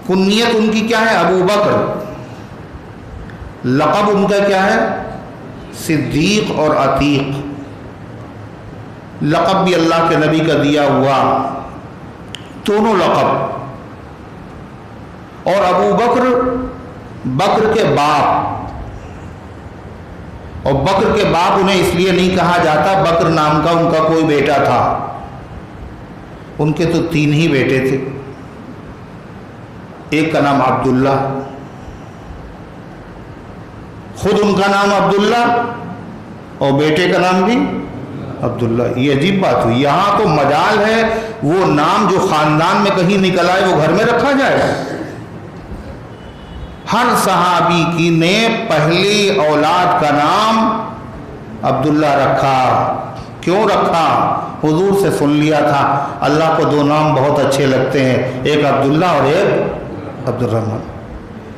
کنیت ان کی کیا ہے؟ ابو بکر۔ لقب ان کا کیا ہے؟ صدیق اور عتیق۔ لقب بھی اللہ کے نبی کا دیا ہوا، دونوں لقب۔ اور ابو بکر بکر کے باپ، اور بکر کے باپ انہیں اس لیے نہیں کہا جاتا، بکر نام کا ان کا کوئی بیٹا تھا، ان کے تو 3 ہی بیٹے تھے، ایک کا نام عبداللہ، خود ان کا نام عبداللہ اور بیٹے کا نام بھی عبداللہ۔ یہ عجیب بات ہوئی، یہاں تو مجال ہے وہ نام جو خاندان میں کہیں نکل آئے وہ گھر میں رکھا جائے۔ ہر صحابی کی نے پہلی اولاد کا نام عبداللہ رکھا۔ کیوں رکھا؟ حضور سے سن لیا تھا اللہ کو 2 نام بہت اچھے لگتے ہیں، ایک عبداللہ اور ایک عبد الرحمن۔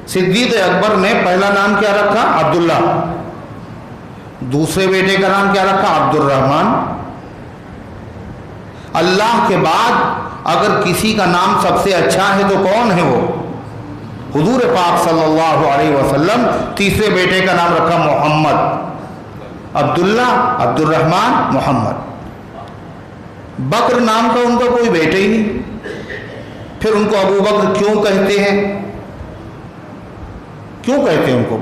صدیق اکبر نے پہلا نام کیا رکھا؟ عبداللہ۔ دوسرے بیٹے کا نام کیا رکھا؟ عبد الرحمن۔ اللہ کے بعد اگر کسی کا نام سب سے اچھا ہے تو کون ہے وہ؟ حضور پاک صلی اللہ علیہ وسلم۔ تیسرے بیٹے کا نام رکھا محمد، عبداللہ، عبد الرحمن، محمد۔ بکر نام کا ان کا کوئی بیٹا ہی نہیں، پھر ان کو ابو بکر کیوں کہتے ہیں؟ کیوں کہتے ہیں ان کو؟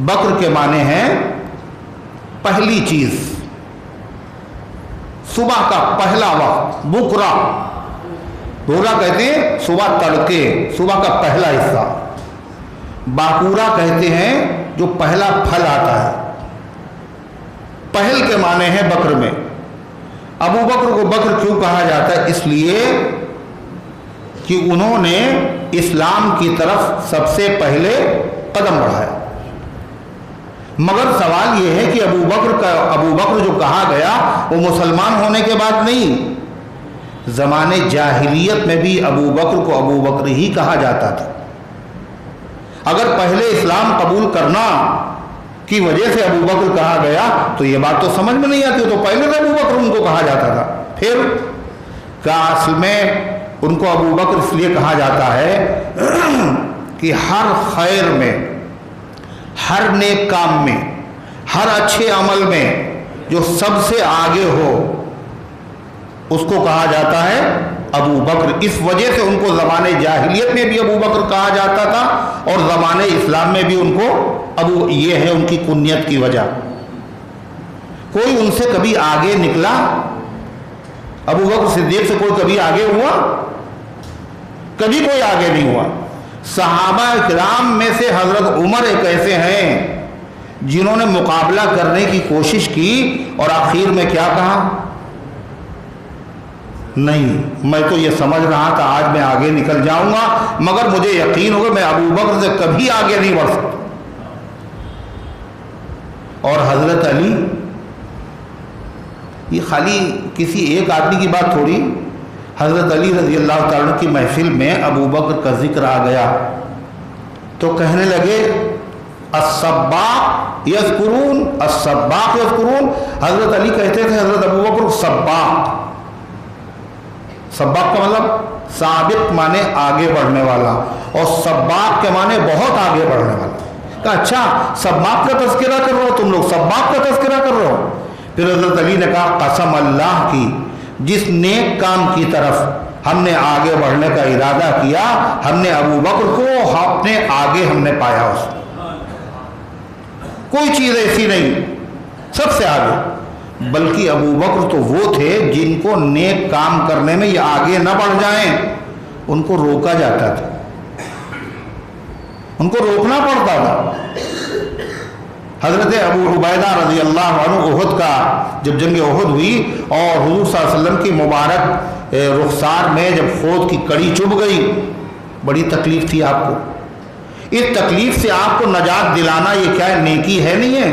بکر کے معنی ہیں پہلی چیز، صبح کا پہلا وقت، بکرا۔ بورا کہتے ہیں صبح تڑکے، صبح کا پہلا حصہ۔ باکورا کہتے ہیں جو پہلا پھل آتا ہے۔ پہل کے معنی ہے بکر میں۔ ابو بکر کو بکر کیوں کہا جاتا ہے؟ اس لیے کہ انہوں نے اسلام کی طرف سب سے پہلے قدم بڑھایا۔ مگر سوال یہ ہے کہ ابو بکر جو کہا گیا وہ مسلمان ہونے کے بعد نہیں، زمانے جاہلیت میں بھی ابو بکر کو ابو بکر ہی کہا جاتا تھا۔ اگر پہلے اسلام قبول کرنا کی وجہ سے ابو بکر کہا گیا تو یہ بات تو سمجھ میں نہیں آتی، تو پہلے تو ابو بکر ان کو کہا جاتا تھا۔ پھر کیا اصل میں ان کو ابو بکر اس لیے کہا جاتا ہے کہ ہر خیر میں، ہر نیک کام میں، ہر اچھے عمل میں جو سب سے آگے ہو اس کو کہا جاتا ہے ابو بکر۔ اس وجہ سے ان کو زمانے جاہلیت میں بھی ابو بکر کہا جاتا تھا، اور زمانے اسلام میں بھی ان کو ابو، یہ ہے ان کی کنیت کی وجہ۔ کوئی ان سے کبھی آگے نکلا؟ ابو بکر صدیق سے کوئی کبھی آگے ہوا؟ کبھی کوئی آگے نہیں ہوا۔ صحابہ کرام میں سے حضرت عمر ایک ایسے ہیں جنہوں نے مقابلہ کرنے کی کوشش کی اور آخر میں کیا کہا؟ نہیں، میں تو یہ سمجھ رہا تھا آج میں آگے نکل جاؤں گا، مگر مجھے یقین ہوگا میں ابو بکر سے کبھی آگے نہیں بڑھ سکتا۔ اور حضرت علی، یہ خالی کسی ایک آدمی کی بات تھوڑی، حضرت علی رضی اللہ تعالیٰ کی محفل میں ابو بکر کا ذکر آ گیا تو کہنے لگے السباق یذکرون، السباق یذکرون۔ حضرت علی کہتے تھے حضرت ابو بکر سباق، سباق کا مطلب سابق مانے آگے بڑھنے والا، اور سباق کے مانے بہت آگے بڑھنے والا۔ کہا اچھا سباق کا تذکرہ کر رہے ہو تم لوگ، سباق کا تذکرہ کر رہے ہو؟ پھر حضرت علی نے کہا قسم اللہ کی جس نیک کام کی طرف ہم نے آگے بڑھنے کا ارادہ کیا، ہم نے ابو بکر کو اپنے آگے ہم نے پایا، اس کوئی چیز ایسی نہیں سب سے آگے، بلکہ ابو بکر تو وہ تھے جن کو نیک کام کرنے میں یہ آگے نہ بڑھ جائیں ان کو روکا جاتا تھا، ان کو روکنا پڑتا تھا۔ حضرت ابو عبیدہ رضی اللہ عنہ احد کا جب جنگ احد ہوئی اور حضور صلی اللہ علیہ وسلم کی مبارک رخسار میں جب خود کی کڑی چبھ گئی، بڑی تکلیف تھی آپ کو، اس تکلیف سے آپ کو نجات دلانا یہ کیا نیکی ہے نہیں ہے؟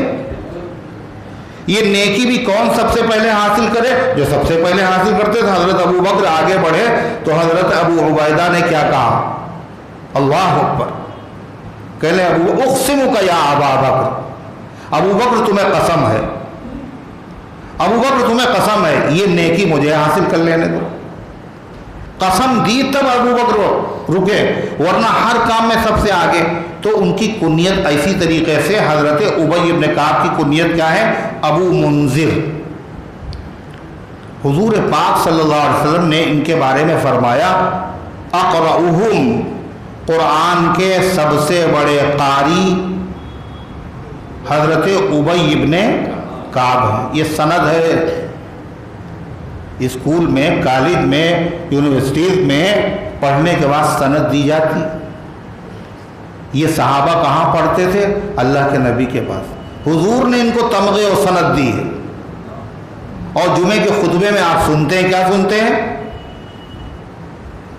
یہ نیکی بھی کون سب سے پہلے حاصل کرے؟ جو سب سے پہلے حاصل کرتے تھے حضرت ابو بکر آگے بڑھے تو حضرت ابو عبیدہ نے کیا کہا؟ اللہ اکبر، کہنے ابو اقسمک یا ابا بکر، ابو بکر تمہیں قسم ہے، ابو بکر تمہیں قسم ہے یہ نیکی مجھے حاصل کر لینے دو۔ قسم دی تب ابو بکر رکے، ورنہ ہر کام میں سب سے آگے۔ تو ان کی کنیت ایسی طریقے سے حضرت ابی بن کعب کی کنیت کیا ہے؟ ابو منذر۔ حضور پاک صلی اللہ علیہ وسلم نے ان کے بارے میں فرمایا اقرؤہم، قرآن کے سب سے بڑے قاری حضرت ابی بن کعب ہیں۔ یہ سند ہے، اسکول میں، کالج میں، یونیورسٹیز میں پڑھنے کے بعد سند دی جاتی۔ یہ صحابہ کہاں پڑھتے تھے؟ اللہ کے نبی کے پاس، حضور نے ان کو تمغے اور سند دی ہے۔ اور جمعے کے خطبے میں آپ سنتے ہیں، کیا سنتے ہیں؟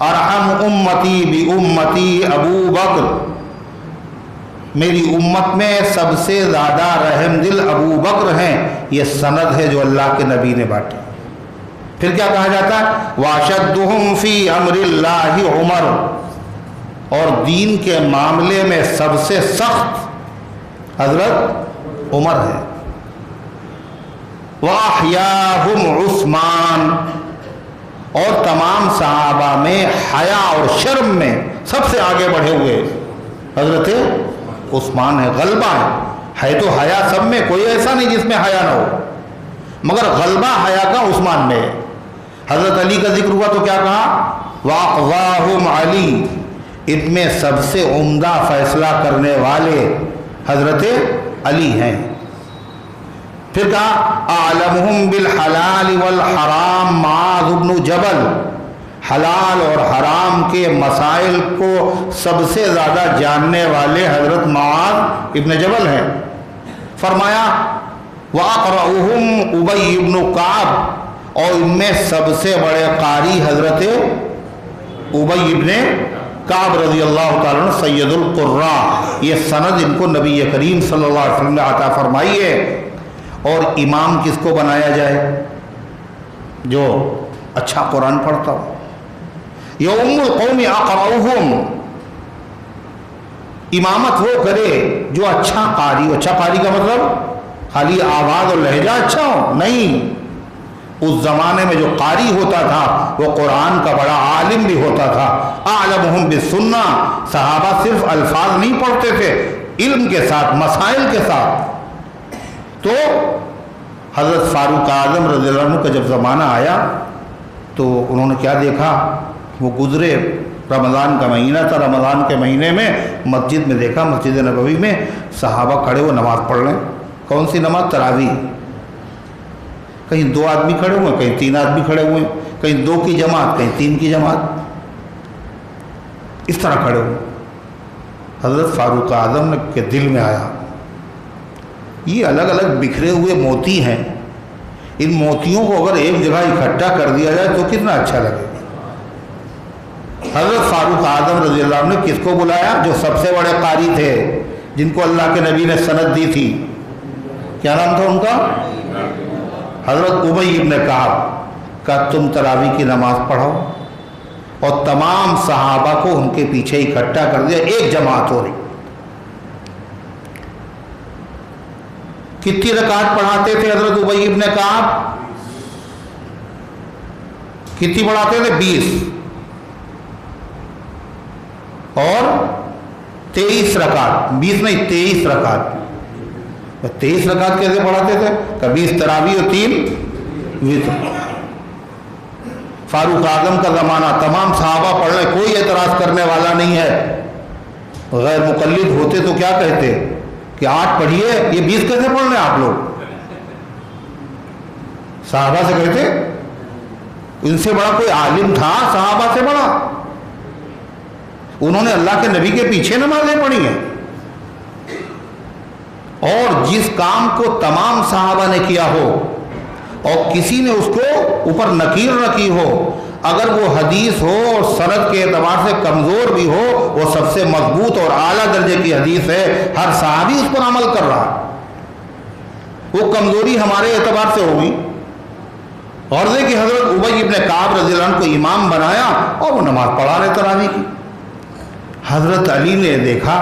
ارحم امتی بی امتی ابو بکر، میری امت میں سب سے زیادہ رحم دل ابو بکر ہیں۔ یہ سند ہے جو اللہ کے نبی نے بانٹی۔ پھر کیا کہا جاتا ہے؟ واشدہم فی امر اللہ عمر، اور دین کے معاملے میں سب سے سخت حضرت عمر ہے۔ واحیاہم عثمان، اور تمام صحابہ میں حیا اور شرم میں سب سے آگے بڑھے ہوئے حضرت عثمان ہے۔ غلبہ ہے تو حیا سب میں، کوئی ایسا نہیں جس میں حیا نہ ہو، مگر غلبہ حیا کا عثمان میں ہے۔ حضرت علی کا ذکر ہوا تو کیا کہا؟ واقضاہم علی، ان میں سب سے عمدہ فیصلہ کرنے والے حضرت علی ہیں۔ پھر کہا اعلمہم بالحلال والحرام معاذ بن جبل، حلال اور حرام کے مسائل کو سب سے زیادہ جاننے والے حضرت معاذ ابن جبل ہیں۔ فرمایا وَأَقْرَأُهُمْ أُبَيِّ بْنُ کعب، اور ان میں سب سے بڑے قاری حضرت ابی بن کعب رضی اللہ تعالیٰ عنہ سید القراء۔ یہ سند ان کو نبی کریم صلی اللہ علیہ وسلم نے عطا فرمائی ہے۔ اور امام کس کو بنایا جائے؟ جو اچھا قرآن پڑھتا ہو۔ یوم القوم اقرؤہم، امامت وہ کرے جو اچھا قاری ہو۔ اچھا قاری کا مطلب خالی آواز اور لہجہ اچھا ہو نہیں، اس زمانے میں جو قاری ہوتا تھا وہ قرآن کا بڑا عالم بھی ہوتا تھا۔ اعلمہم بالسنہ، صحابہ صرف الفاظ نہیں پڑھتے تھے، علم کے ساتھ، مسائل کے ساتھ۔ تو حضرت فاروق اعظم رضی اللہ عنہ کا جب زمانہ آیا تو انہوں نے کیا دیکھا؟ وہ گزرے، رمضان کا مہینہ تھا، رمضان کے مہینے میں مسجد میں دیکھا، مسجد نبوی میں صحابہ کھڑے وہ نماز پڑھ رہے ہیں۔ کون سی نماز؟ تراویح۔ کہیں 2 آدمی کھڑے ہوئے، کہیں 3 آدمی کھڑے ہوئے، کہیں 2 کی جماعت، کہیں 3 کی جماعت، اس طرح کھڑے ہوئے۔ حضرت فاروق اعظم کے دل میں آیا یہ الگ الگ بکھرے ہوئے موتی ہیں، ان موتیوں کو اگر ایک جگہ اکٹھا کر دیا جائے تو کتنا اچھا لگے گا۔ حضرت فاروق اعظم رضی اللہ عنہ نے کس کو بلایا؟ جو سب سے بڑے قاری تھے، جن کو اللہ کے نبی نے سند دی تھی، کیا نام تھا ان کا؟ حضرت ابی ابن کعب۔ کہا تم تراویح کی نماز پڑھو، اور تمام صحابہ کو ان کے پیچھے اکٹھا کر دیا، ایک جماعت ہو رہی۔ کتنی رکعت پڑھاتے تھے حضرت ابی ابن کعب؟ کتنی پڑھاتے تھے؟ 20 اور 23 رکعت، 20 نہیں 23 رکعت۔ 23 رکعت کیسے پڑھاتے تھے؟ کہ 20 تراویح اور 3 وتر۔ فاروق اعظم کا زمانہ، تمام صحابہ پڑھ رہے، کوئی اعتراض کرنے والا نہیں ہے۔ غیر مقلد ہوتے تو کیا کہتے کہ 8 پڑھیے، یہ 20 کیسے پڑھ رہے ہیں آپ لوگ؟ صحابہ سے کہتے، ان سے بڑا کوئی عالم تھا صحابہ سے بڑا؟ انہوں نے اللہ کے نبی کے پیچھے نمازیں پڑھی ہیں، اور جس کام کو تمام صحابہ نے کیا ہو اور کسی نے اس کو اوپر نکیر نہ کی ہو، اگر وہ حدیث ہو اور سند کے اعتبار سے کمزور بھی ہو، وہ سب سے مضبوط اور اعلیٰ درجے کی حدیث ہے، ہر صحابی اس پر عمل کر رہا۔ وہ کمزوری ہمارے اعتبار سے ہوگی۔ غرض ہے کہ حضرت ابی ابن کعب رضی اللہ عنہ کو امام بنایا اور وہ نماز پڑھا رہے تراویح کی۔ حضرت علی نے دیکھا،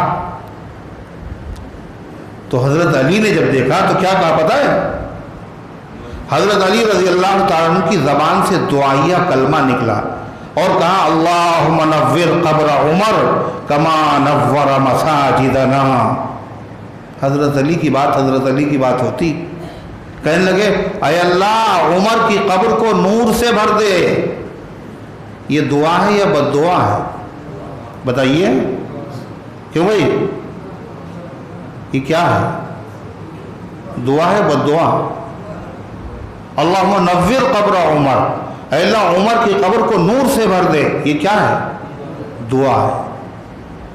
تو حضرت علی نے جب دیکھا تو کیا کہا پتہ ہے؟ حضرت علی رضی اللہ تعالیٰ عنہ کی زبان سے دعائیہ کلمہ نکلا اور کہا اللہم نور قبر عمر کما نور مساجدنا۔ حضرت علی کی بات ہوتی، کہنے لگے اے اللہ عمر کی قبر کو نور سے بھر دے۔ یہ دعا ہے یا بد دعا ہے؟ بتائیے کیوں بھائی؟ یہ کیا ہے؟ دعا ہے بد دعا؟ اللہم نور قبر عمر، اے اللہ عمر کی قبر کو نور سے بھر دے، یہ کیا ہے؟ دعا ہے۔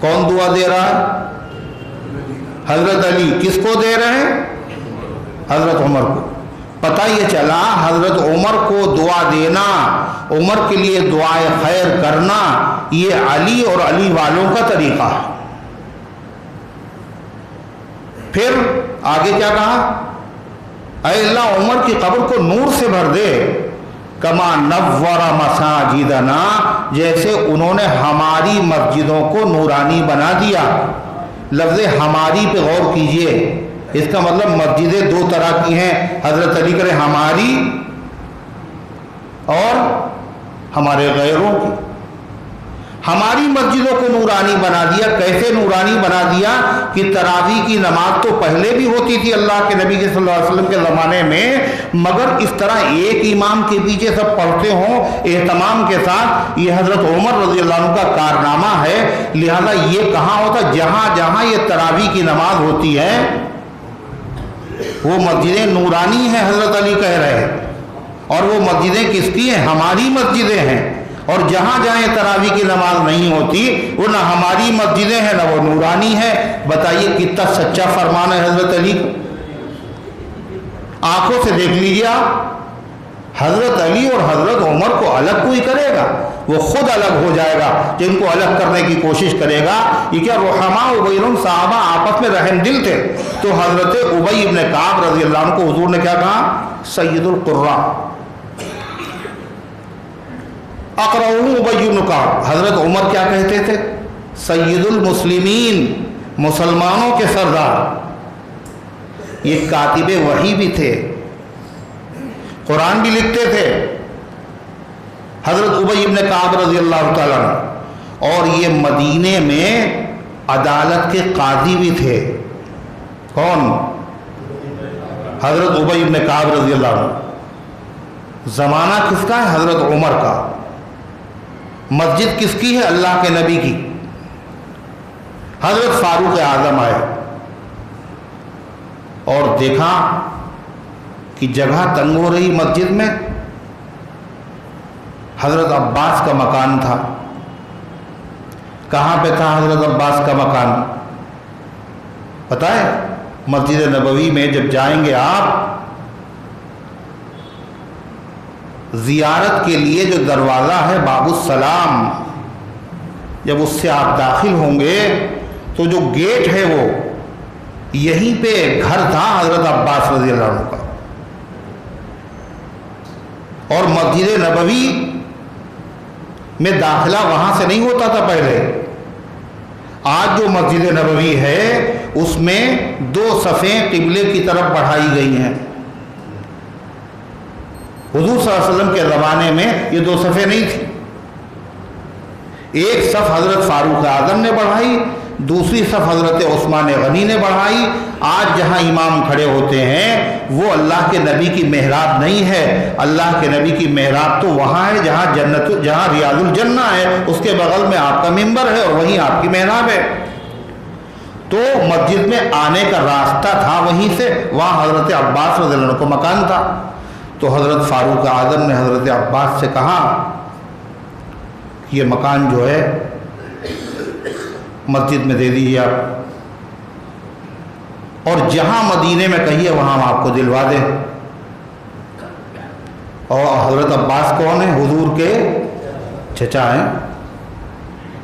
کون دعا دے رہا ہے؟ حضرت علی۔ کس کو دے رہے ہیں؟ حضرت عمر کو۔ پتہ یہ چلا حضرت عمر کو دعا دینا، عمر کے لیے دعائے خیر کرنا، یہ علی اور علی والوں کا طریقہ ہے۔ پھر آگے کیا کہا؟ اے اللہ عمر کی قبر کو نور سے بھر دے، کما نور مساجدنا، جیسے انہوں نے ہماری مسجدوں کو نورانی بنا دیا۔ لفظ ہماری پہ غور کیجئے، اس کا مطلب مسجدیں 2 طرح کی ہیں، حضرت علی کرے ہماری اور ہمارے غیروں کی۔ ہماری مسجدوں کو نورانی بنا دیا۔ کیسے نورانی بنا دیا؟ کہ تراویح کی نماز تو پہلے بھی ہوتی تھی اللہ کے نبی صلی اللہ علیہ وسلم کے زمانے میں، مگر اس طرح ایک امام کے پیچھے سب پڑھتے ہوں اہتمام کے ساتھ، یہ حضرت عمر رضی اللہ عنہ کا کارنامہ ہے۔ لہذا یہ کہاں ہوتا؟ جہاں جہاں یہ تراویح کی نماز ہوتی ہے وہ مسجدیں نورانی ہیں، حضرت علی کہہ رہے ہیں، اور وہ مسجدیں کس کی ہیں؟ ہماری مسجدیں ہیں۔ اور جہاں جہاں تراویح کی نماز نہیں ہوتی وہ نہ ہماری مسجدیں ہیں نہ وہ نورانی ہے۔ بتائیے کتنا سچا فرمان ہے حضرت علی کا۔ آنکھوں سے دیکھ لیجیے آپ، حضرت علی اور حضرت عمر کو الگ کوئی کرے گا؟ وہ خود الگ ہو جائے گا جن کو الگ کرنے کی کوشش کرے گا۔ یہ کیا رحماء بینہم، صحابہ آپس میں رحم دل تھے۔ تو حضرت ابی ابن کعب رضی اللہ عنہ کو حضور نے کیا کہا؟ سید القراء۔ اقرؤہم ابی بن کعب۔ حضرت عمر کیا کہتے تھے؟ سید المسلمین، مسلمانوں کے سردار۔ یہ کاتب وحی بھی تھے، قرآن بھی لکھتے تھے حضرت ابی بن کعب رضی اللہ تعالیٰ عنہ، اور یہ مدینے میں عدالت کے قاضی بھی تھے۔ کون؟ حضرت ابی بن کعب رضی اللہ عنہ۔ زمانہ کس کا ہے؟ حضرت عمر کا۔ مسجد کس کی ہے؟ اللہ کے نبی کی۔ حضرت فاروق اعظم آئے اور دیکھا کہ جگہ تنگ ہو رہی مسجد میں۔ حضرت عباس کا مکان تھا۔ کہاں پہ تھا حضرت عباس کا مکان؟ پتہ ہے؟ مسجد نبوی میں جب جائیں گے آپ زیارت کے لیے جو دروازہ ہے باب السلام، جب اس سے آپ داخل ہوں گے تو جو گیٹ ہے وہ یہیں پہ گھر تھا حضرت عباس رضی اللہ عنہ کا، اور مسجد نبوی میں داخلہ وہاں سے نہیں ہوتا تھا پہلے۔ آج جو مسجد نبوی ہے اس میں 2 صفیں قبلے کی طرف بڑھائی گئی ہیں۔ حضور صلی اللہ علیہ وسلم کے زمانے میں یہ 2 صفیں نہیں تھیں، ایک صف حضرت فاروق اعظم نے بڑھائی، دوسری صف حضرت عثمان غنی نے بڑھائی۔ آج جہاں امام کھڑے ہوتے ہیں وہ اللہ کے نبی کی محراب نہیں ہے، اللہ کے نبی کی محراب تو وہاں ہے جہاں ریاض الجنہ ہے، اس کے بغل میں آپ کا منبر ہے اور وہیں آپ کی محراب ہے۔ تو مسجد میں آنے کا راستہ تھا وہیں سے، وہاں حضرت عباس رضی اللہ عنہ کو مکان تھا۔ تو حضرت فاروق اعظم نے حضرت عباس سے کہا کہ یہ مکان جو ہے مسجد میں دے دیجیے آپ، اور جہاں مدینے میں کہیے وہاں ہم آپ کو دلوا دیں۔ اور حضرت عباس کون ہیں؟ حضور کے چچا ہیں۔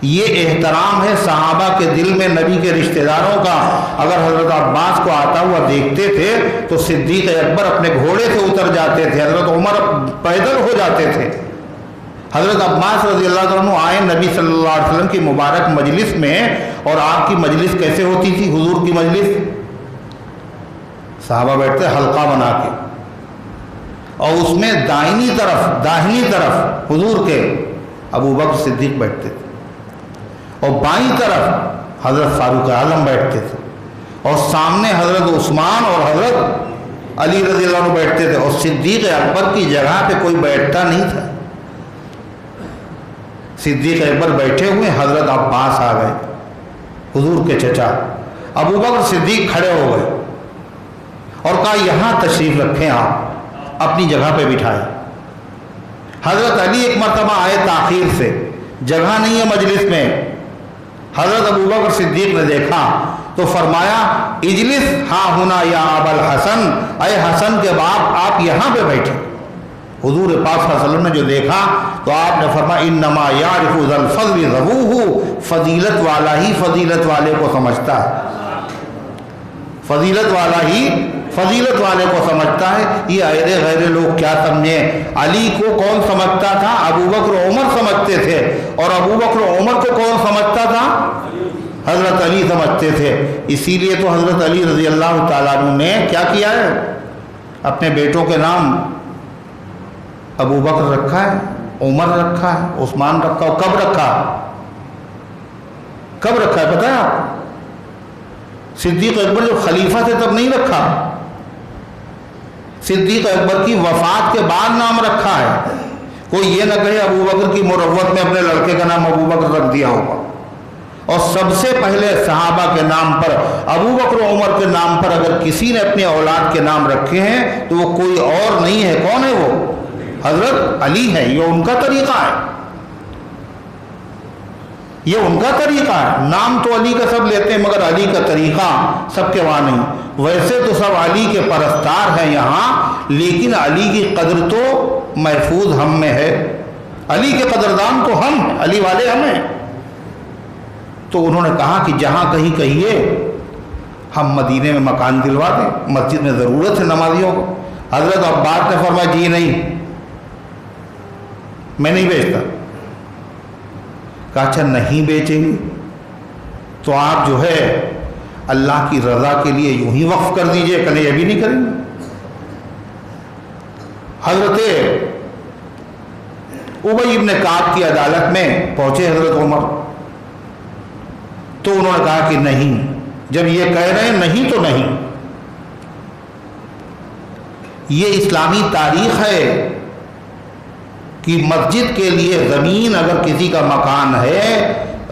یہ احترام ہے صحابہ کے دل میں نبی کے رشتہ داروں کا۔ اگر حضرت عباس کو آتا ہوا دیکھتے تھے تو صدیق اکبر اپنے گھوڑے سے اتر جاتے تھے، حضرت عمر پیدل ہو جاتے تھے۔ حضرت عباس رضی اللہ عنہ آئے نبی صلی اللہ علیہ وسلم کی مبارک مجلس میں، اور آپ کی مجلس کیسے ہوتی تھی؟ حضور کی مجلس صحابہ بیٹھتے حلقہ بنا کے، اور اس میں داہنی طرف حضور کے ابو بکر صدیق بیٹھتے تھے، اور بائیں طرف حضرت فاروق اعظم بیٹھتے تھے، اور سامنے حضرت عثمان اور حضرت علی رضی اللہ عنہ بیٹھتے تھے، اور صدیق اکبر کی جگہ پہ کوئی بیٹھتا نہیں تھا۔ صدیق اکبر بیٹھے ہوئے، حضرت عباس آ گئے حضور کے چچا، ابو بکر صدیق کھڑے ہو گئے اور کہا یہاں تشریف رکھیں، آپ اپنی جگہ پہ بٹھائیں۔ حضرت علی ایک مرتبہ آئے تاخیر سے، جگہ نہیں ہے مجلس میں، حضرت ابو بکر صدیق نے دیکھا تو فرمایا اجلس ہاں ہونا یا ابا الحسن، اے حسن کے باپ آپ یہاں پہ بیٹھے۔ حضور پاک صلی اللہ علیہ وسلم نے جو دیکھا تو آپ نے فرمایا انما یعرف ذا الفضل ذووہ، فضیلت والا ہی فضیلت والے کو سمجھتا ہے، فضیلت والا ہی فضیلت والے کو سمجھتا ہے۔ یہ ایرے غیرے لوگ کیا سمجھیں؟ علی کو کون سمجھتا تھا؟ ابو بکر و عمر سمجھتے تھے، اور ابو بکر و عمر کو کون سمجھتا تھا؟ حضرت علی سمجھتے تھے۔ اسی لیے تو حضرت علی رضی اللہ تعالیٰ عنہ نے کیا کیا ہے؟ اپنے بیٹوں کے نام ابو بکر رکھا ہے، عمر رکھا ہے، عثمان رکھا ہے۔ کب رکھا ہے پتہ ہے آپ؟ صدیق اکبر جو خلیفہ تھے تب نہیں رکھا، صدیق اکبر کی وفات کے بعد نام رکھا ہے۔ کوئی یہ نہ کہے ابو بکر کی مروت میں اپنے لڑکے کا نام ابو بکر رکھ دیا ہوگا۔ اور سب سے پہلے صحابہ کے نام پر، ابو بکر و عمر کے نام پر اگر کسی نے اپنے اولاد کے نام رکھے ہیں تو وہ کوئی اور نہیں ہے۔ کون ہے وہ؟ حضرت علی ہے۔ یہ ان کا طریقہ ہے، یہ ان کا طریقہ ہے۔ نام تو علی کا سب لیتے ہیں مگر علی کا طریقہ سب کے وہاں نہیں۔ ویسے تو سب علی کے پرستار ہیں یہاں، لیکن علی کی قدر تو محفوظ ہم میں ہے، علی کے قدردان تو ہم، علی والے ہمیں۔ تو انہوں نے کہا کہ جہاں کہیں کہیے ہم مدینے میں مکان دلوا دیں، مسجد میں ضرورت ہے نمازیوں کو۔ حضرت عباس نے فرمایا جی نہیں، میں نہیں بیچتا۔ کہا اچھا نہیں بیچیں گے تو آپ جو ہے اللہ کی رضا کے لیے یوں ہی وقف کر دیجئے، کہنے یہ بھی نہیں کریں گے۔ حضرت ابی ابن کعب کی عدالت میں پہنچے حضرت عمر، تو انہوں نے کہا کہ نہیں، جب یہ کہہ رہے ہیں نہیں تو نہیں۔ یہ اسلامی تاریخ ہے کہ مسجد کے لیے زمین اگر کسی کا مکان ہے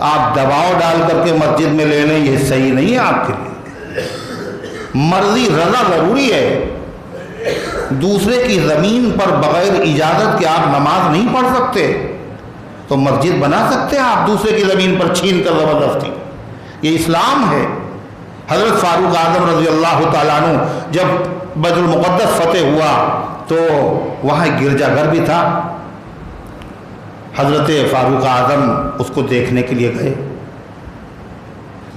آپ دباؤ ڈال کر کے مسجد میں لے لیں، یہ صحیح نہیں ہے آپ کے لیے۔ مرضی رضا ضروری ہے۔ دوسرے کی زمین پر بغیر اجازت کے آپ نماز نہیں پڑھ سکتے، تو مسجد بنا سکتے ہیں آپ دوسرے کی زمین پر چھین کر زبردستی؟ یہ اسلام ہے۔ حضرت فاروق اعظم رضی اللہ تعالیٰ عنہ جب بیت المقدس فتح ہوا تو وہاں ایک گرجا گھر بھی تھا. حضرت فاروق اعظم اس کو دیکھنے کے لیے گئے.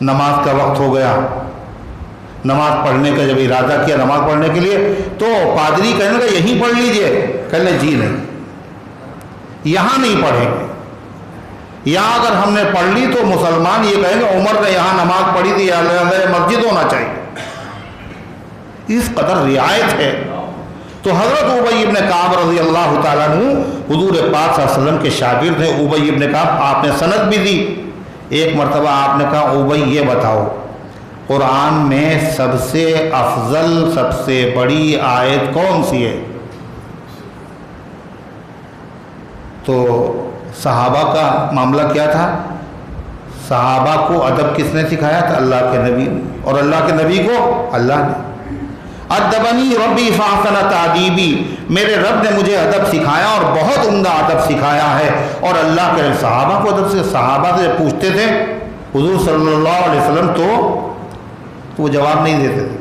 نماز کا وقت ہو گیا. نماز پڑھنے کا جب ارادہ کیا نماز پڑھنے کے لیے تو پادری کہنے لگا یہیں پڑھ لیجئے. کہنے جی نہیں, یہاں نہیں پڑھیں گے. یہاں اگر ہم نے پڑھ لی تو مسلمان یہ کہیں گے عمر نے یہاں نماز پڑھی تھی, مسجد ہونا چاہیے. اس قدر رعایت ہے. تو حضرت ابی ابن کعب رضی اللہ تعالیٰ عنہ حضور پاک صلی اللہ علیہ وسلم کے شاگرد ہیں. ابی ابن کعب, آپ نے سند بھی دی. ایک مرتبہ آپ نے کہا ابی یہ بتاؤ قرآن میں سب سے افضل سب سے بڑی آیت کون سی ہے؟ تو صحابہ کا معاملہ کیا تھا؟ صحابہ کو ادب کس نے سکھایا تھا؟ اللہ کے نبی نے. اور اللہ کے نبی کو اللہ نے. ادبنی ربی فاحسن تادیبی, میرے رب نے مجھے ادب سکھایا اور بہت عمدہ ادب سکھایا ہے. اور اللہ کے صحابہ کو ادب سے, صحابہ سے پوچھتے تھے حضور صلی اللہ علیہ وسلم تو وہ جواب نہیں دیتے تھے.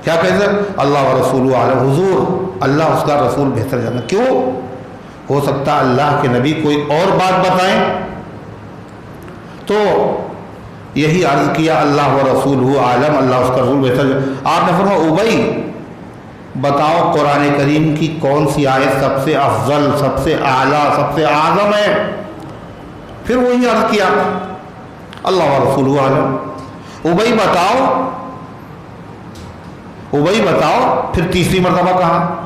کیا کہتے ہیں؟ اللہ و رسول عالم, حضور اللہ اس کا رسول بہتر جانا. کیوں؟ ہو سکتا اللہ کے نبی کوئی اور بات بتائیں. تو یہی عرض کیا اللہ و رسول عالم, اللہ اس کا رسول بہتر. آپ نے فرمایا ابی بتاؤ قرآن کریم کی کون سی آیت سب سے افضل, سب سے اعلیٰ, سب سے اعظم ہے؟ پھر وہی عرض کیا اللہ و رسول عالم. ابی بتاؤ, ابی بتاؤ. پھر تیسری مرتبہ کہا.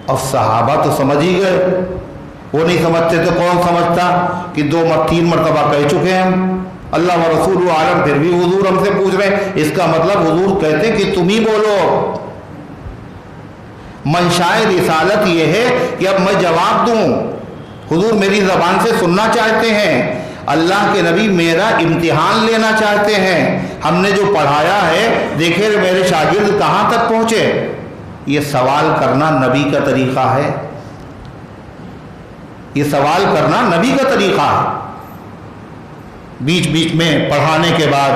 اب صحابہ تو سمجھ ہی گئے, وہ نہیں سمجھتے تو کون سمجھتا کہ 2-3 مرتبہ کہہ چکے ہیں ہم اللہ و رسول عالم, پھر بھی حضور ہم سے پوچھ رہے ہیں. اس کا مطلب حضور کہتے ہیں کہ تم ہی بولو. منشائے رسالت یہ ہے کہ اب میں جواب دوں. حضور میری زبان سے سننا چاہتے ہیں. اللہ کے نبی میرا امتحان لینا چاہتے ہیں. ہم نے جو پڑھایا ہے دیکھے میرے شاگرد کہاں تک پہنچے. یہ سوال کرنا نبی کا طریقہ ہے. یہ سوال کرنا نبی کا طریقہ ہے. بیچ بیچ میں پڑھانے کے بعد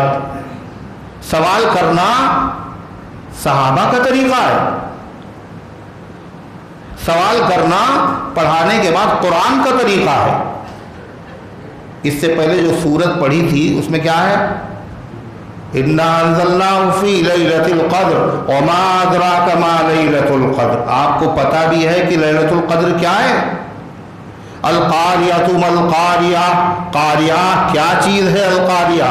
سوال کرنا صحابہ کا طریقہ ہے. سوال کرنا پڑھانے کے بعد قرآن کا طریقہ ہے. اس سے پہلے جو سورت پڑھی تھی اس میں کیا ہے؟ اِنَّا أَنزَلْنَاهُ فِي لَيْلَةِ الْقَدْرِ وَمَا أَدْرَاكَ مَا لَيْلَةُ الْقَدْرِ. آپ کو پتہ بھی ہے کہ لیلۃ القدر کیا ہے؟ القاریہ ما القاریہ, قاریہ کیا چیز ہے؟ القاریہ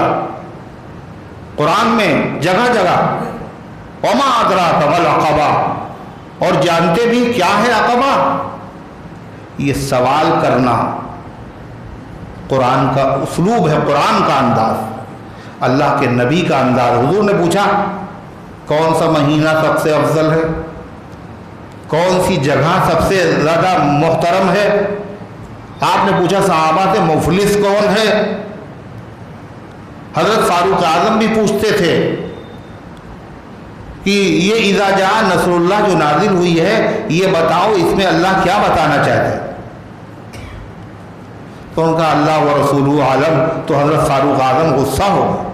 قرآن میں جگہ جگہ. وَمَا أَدْرَاكَ مَا الْعَقَبَةُ, اور جانتے بھی کیا ہے عقبہ. یہ سوال کرنا قرآن کا اسلوب ہے, قرآن کا انداز, اللہ کے نبی کا انداز. حضور نے پوچھا کون سا مہینہ سب سے افضل ہے, کون سی جگہ سب سے زیادہ محترم ہے. آپ نے پوچھا صحابہ سے مفلس کون ہے. حضرت فاروق اعظم بھی پوچھتے تھے کہ یہ اذا جاء نصر اللہ جو نازل ہوئی ہے یہ بتاؤ اس میں اللہ کیا بتانا چاہتے ہیں. تو ان کا اللہ و رسول عالم. تو حضرت فاروق اعظم غصہ ہو گئے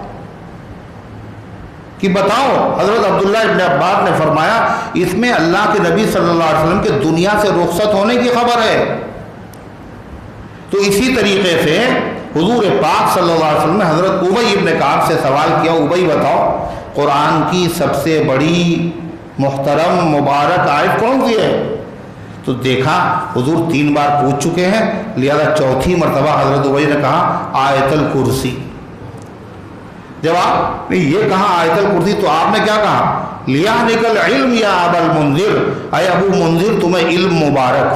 کہ بتاؤ. حضرت عبداللہ ابن عباس نے فرمایا اس میں اللہ کے نبی صلی اللہ علیہ وسلم کے دنیا سے رخصت ہونے کی خبر ہے. تو اسی طریقے سے حضور پاک صلی اللہ علیہ وسلم نے حضرت ابی ابن کعب سے سوال کیا ابی بتاؤ قرآن کی سب سے بڑی محترم مبارک آیت کون سی ہے. تو دیکھا حضور 3 بار پوچھ چکے ہیں, لہذا چوتھی مرتبہ حضرت ابی نے کہا آیت الکرسی. جب آپ نے یہ کہا آیت الکرسی تو آپ نے کیا کہا؟ لِيَهْنِكَ الْعِلْمِ يَا أَبَا الْمُنذِرِ, اے ابو منذر تمہیں علم مبارک.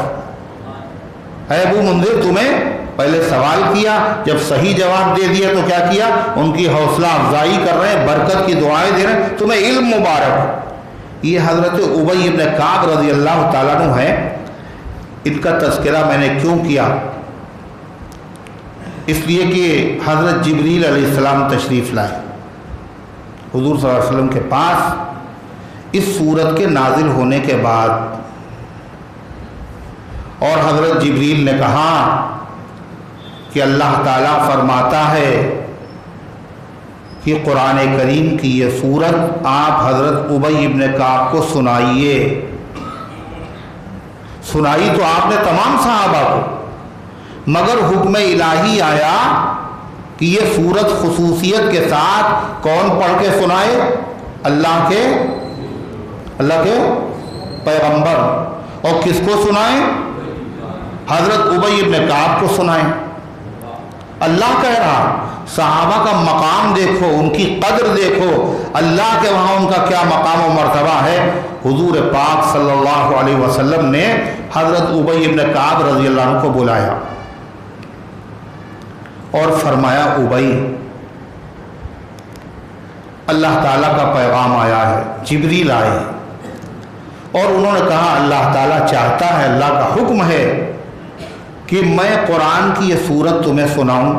اے ابو منذر تمہیں پہلے سوال کیا, جب صحیح جواب دے دیا تو کیا کیا؟ ان کی حوصلہ افزائی کر رہے ہیں, برکت کی دعائیں دے رہے ہیں, تمہیں علم مبارک. یہ حضرت ابی ابن کعب رضی اللہ تعالیٰ عنہ ہیں. ان کا تذکرہ میں نے کیوں کیا؟ اس لیے کہ حضرت جبریل علیہ السلام تشریف لائے حضور صلی اللہ علیہ وسلم کے پاس اس سورت کے نازل ہونے کے بعد, اور حضرت جبریل نے کہا کہ اللہ تعالیٰ فرماتا ہے کہ قرآن کریم کی یہ سورت آپ حضرت ابی ابن کعب کو سنائیے. سنائی تو آپ نے تمام صحابہ کو، مگر حکم الہی آیا کہ یہ سورت خصوصیت کے ساتھ کون پڑھ کے سنائے؟ اللہ کے پیغمبر۔ اور کس کو سنائیں؟ حضرت ابی بن کعب کو سنائیں۔ اللہ کہہ رہا، صحابہ کا مقام دیکھو، ان کی قدر دیکھو، اللہ کے وہاں ان کا کیا مقام و مرتبہ ہے۔ حضور پاک صلی اللہ علیہ وسلم نے حضرت ابی بن کعب رضی اللہ عنہ کو بلایا اور فرمایا، ابی، اللہ تعالیٰ کا پیغام آیا ہے، جبریل آئے، اور انہوں نے کہا اللہ تعالیٰ چاہتا ہے، اللہ کا حکم ہے کہ میں قرآن کی یہ سورت تمہیں سناؤں۔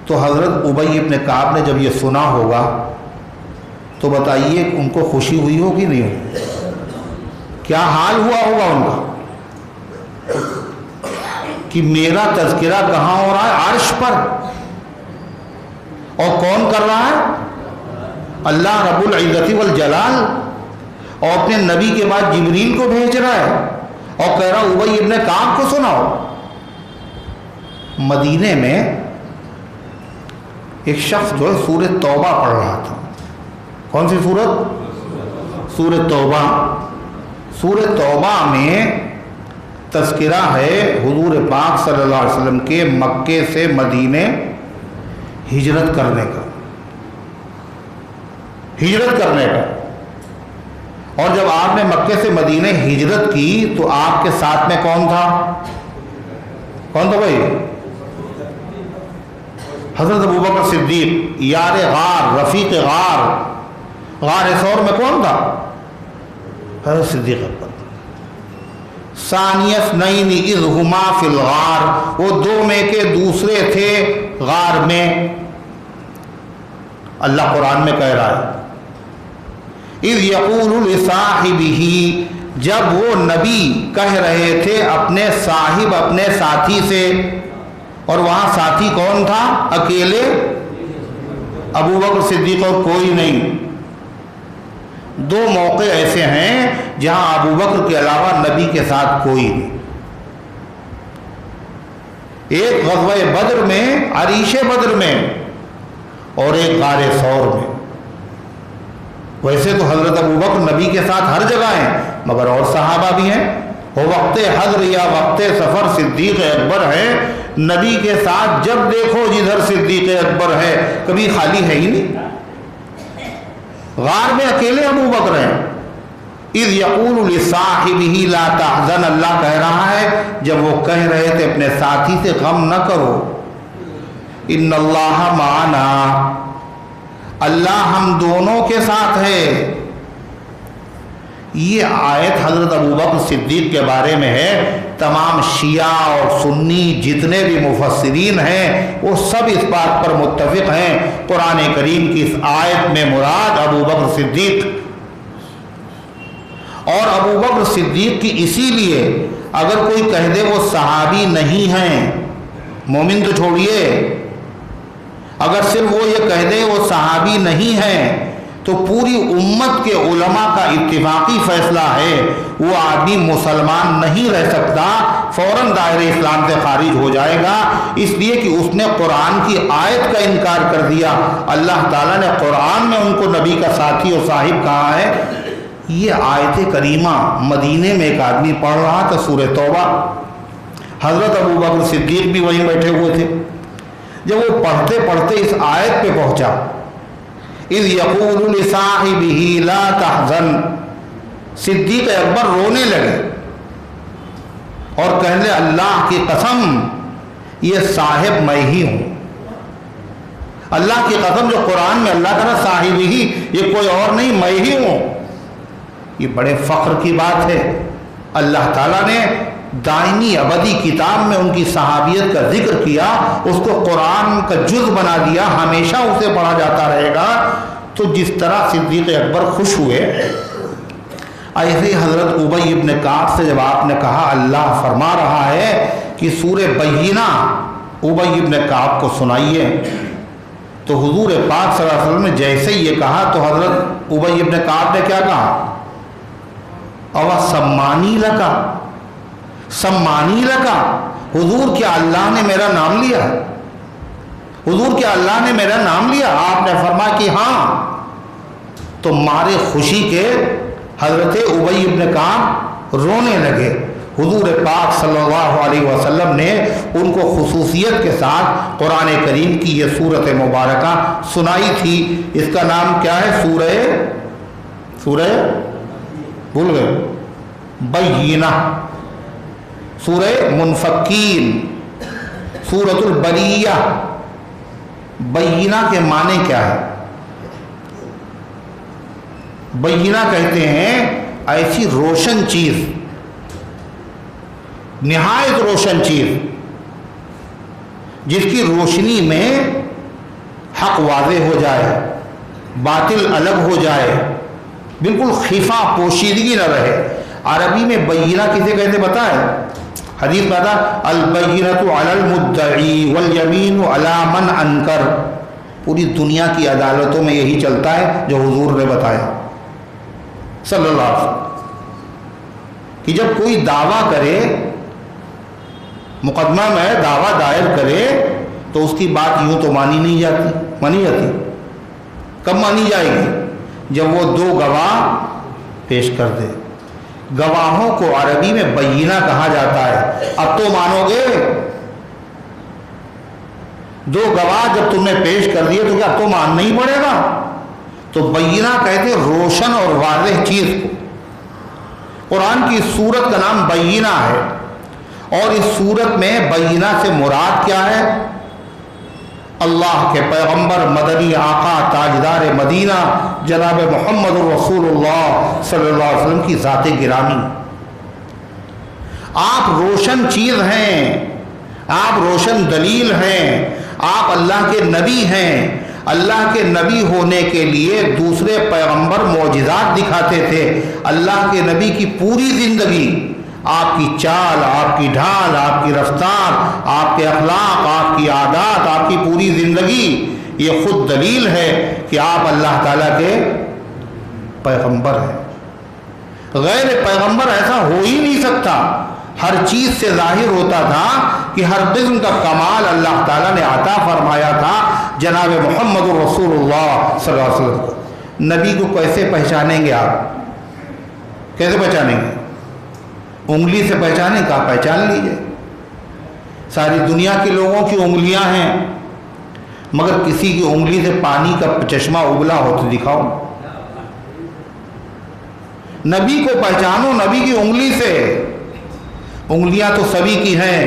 تو حضرت ابی بن کعب نے جب یہ سنا ہوگا تو بتائیے ان کو خوشی ہوئی ہوگی نہیں ہوگی؟ کیا حال ہوا ہوگا ان کا کہ میرا تذکرہ کہاں ہو رہا ہے؟ عرش پر۔ اور کون کر رہا ہے؟ اللہ رب العزت والجلال، اور اپنے نبی کے بعد جبریل کو بھیج رہا ہے اور کہہ رہا ابی ابن کعب کو سناؤ۔ مدینے میں ایک شخص جو ہے سورۃ توبہ پڑھ رہا تھا۔ کون سی سورت؟ سورۃ توبہ۔ سورۃ توبہ میں تذکرہ ہے حضور پاک صلی اللہ علیہ وسلم کے مکے سے مدینے ہجرت کرنے کا، اور جب آپ نے مکے سے مدینے ہجرت کی تو آپ کے ساتھ میں کون تھا؟ کون تھا بھائی؟ حضرت ابوبکر صدیق، یار غار، رفیق غار۔ غار ثور میں کون تھا؟ حضرت صدیق اکبر۔ ثانی اثنین اذ ہما فی الغار، وہ دو میں کے دوسرے تھے غار میں۔ اللہ قرآن میں کہہ رہا ہے اذ یقول لصاحبہ، جب وہ نبی کہہ رہے تھے اپنے صاحب، اپنے ساتھی سے، اور وہاں ساتھی کون تھا؟ اکیلے ابوبکر صدیق اور کوئی نہیں۔ دو موقع ایسے ہیں جہاں ابوبکر کے علاوہ نبی کے ساتھ کوئی نہیں۔ ایک غزوہ بدر میں، عریش بدر میں، اور ایک غار ثور میں۔ ویسے تو حضرت ابوبکر نبی کے ساتھ ہر جگہ ہیں، مگر اور صحابہ بھی ہیں۔ وہ وقت حضر یا وقت سفر صدیق اکبر ہے، نبی کے ساتھ جب دیکھو جدھر صدیق اکبر ہے، کبھی خالی ہے ہی نہیں۔ غار میں اکیلے ابوبکر ہیں۔ اذ یقول لصاحبہ لا تحزن، اللہ کہہ رہا ہے جب وہ کہہ رہے تھے اپنے ساتھی سے غم نہ کرو، ان اللہ معنا، اللہ ہم دونوں کے ساتھ ہے۔ یہ آیت حضرت ابوبکر صدیق کے بارے میں ہے۔ تمام شیعہ اور سنی جتنے بھی مفسرین ہیں وہ سب اس بات پر متفق ہیں، قرآن کریم کی اس آیت میں مراد ابوبکر صدیق۔ اور ابوبکر صدیق کی اسی لیے اگر کوئی کہہ دے وہ صحابی نہیں ہیں، مومن تو چھوڑیے، اگر صرف وہ یہ کہہ دے وہ صحابی نہیں ہیں، تو پوری امت کے علماء کا اتفاقی فیصلہ ہے وہ آدمی مسلمان نہیں رہ سکتا، فوراً دائرہ اسلام سے خارج ہو جائے گا، اس لیے کہ اس نے قرآن کی آیت کا انکار کر دیا۔ اللہ تعالیٰ نے قرآن میں ان کو نبی کا ساتھی اور صاحب کہا ہے۔ یہ آیت کریمہ مدینے میں ایک آدمی پڑھ رہا تھا سورہ توبہ، حضرت ابوبکر صدیق بھی وہیں بیٹھے ہوئے تھے۔ جب وہ پڑھتے پڑھتے اس آیت پہ پہنچا اذ یقول لصاحبہ لا تحزن، صدیق اکبر رونے لگے اور کہنے اللہ کی قسم یہ صاحب میں ہی ہوں، اللہ کی قسم جو قرآن میں اللہ تعالیٰ صاحب ہی، یہ کوئی اور نہیں، میں ہی ہوں۔ یہ بڑے فخر کی بات ہے۔ اللہ تعالیٰ نے دائمی ابدی کتاب میں ان کی صحابیت کا ذکر کیا، اس کو قرآن کا جز بنا دیا، ہمیشہ اسے پڑھا جاتا رہے گا۔ تو جس طرح صدیق اکبر خوش ہوئے، ایسے ہی حضرت ابی ابن کعب سے جب آپ نے کہا اللہ فرما رہا ہے کہ سورہ بینہ ابی ابن کعب کو سنائیے، تو حضور پاک صلی اللہ علیہ وسلم نے جیسے ہی یہ کہا تو حضرت ابی ابن کعب نے کیا کہا؟ اور سمانی لکا، سمانی لکا، حضور کیا اللہ نے میرا نام لیا؟ حضور کیا اللہ نے میرا نام لیا؟ آپ نے فرمایا کہ ہاں۔ تو مارے خوشی کے حضرت ابی بن کعب رونے لگے۔ حضور پاک صلی اللہ علیہ وسلم نے ان کو خصوصیت کے ساتھ قرآن کریم کی یہ سورت مبارکہ سنائی تھی۔ اس کا نام کیا ہے؟ سورہ بھول گئے، بینہ، سورہ منفکین، سورۃ البریہ۔ بینہ کے معنی کیا ہے؟ بینہ کہتے ہیں ایسی روشن چیز، نہایت روشن چیز جس کی روشنی میں حق واضح ہو جائے، باطل الگ ہو جائے، بالکل خفا پوشیدگی نہ رہے۔ عربی میں بینہ کسے کہتے بتائیں؟ حدیث میں آتا البینۃ علی المدعی والیمین علی من انکر۔ پوری دنیا کی عدالتوں میں یہی چلتا ہے جو حضور نے بتایا صلی اللہ علیہ وسلم، کہ جب کوئی دعویٰ کرے، مقدمہ میں دعویٰ دائر کرے، تو اس کی بات یوں تو مانی جاتی۔ کب مانی جائے گی؟ جب وہ دو گواہ پیش کر دے۔ گواہوں کو عربی میں بینہ کہا جاتا ہے۔ اب تو مانو گے؟ دو گواہ جب تم نے پیش کر دیے تو کیا اب تو ماننا ہی پڑے گا؟ تو بینہ کہتے روشن اور واضح چیز کو۔ قرآن کی سورت کا نام بینہ ہے، اور اس سورت میں بینہ سے مراد کیا ہے؟ اللہ کے پیغمبر مدنی آقا تاجدار مدینہ جناب محمد رسول اللہ صلی اللہ علیہ وسلم کی ذات گرامی۔ آپ روشن چیز ہیں، آپ روشن دلیل ہیں، آپ اللہ کے نبی ہیں۔ اللہ کے نبی ہونے کے لیے دوسرے پیغمبر معجزات دکھاتے تھے۔ اللہ کے نبی کی پوری زندگی، آپ کی چال، آپ کی ڈھال، آپ کی رفتار، آپ کے اخلاق، آپ کی عادات، آپ کی پوری زندگی یہ خود دلیل ہے کہ آپ اللہ تعالیٰ کے پیغمبر ہیں۔ غیر پیغمبر ایسا ہو ہی نہیں سکتا۔ ہر چیز سے ظاہر ہوتا تھا کہ ہر قسم کا کمال اللہ تعالیٰ نے عطا فرمایا تھا جناب محمد رسول اللہ صلی اللہ علیہ وسلم کو۔ نبی کو کیسے پہچانیں گے آپ؟ کیسے پہچانیں گے؟ انگلی سے پہچانے کا پہچان لیجئے۔ ساری دنیا کے لوگوں کی انگلیاں ہیں، مگر کسی کی انگلی سے پانی کا چشمہ ابلا ہو تو دکھاؤ۔ نبی کو پہچانو نبی کی انگلی سے۔ انگلیاں تو سبھی کی ہیں،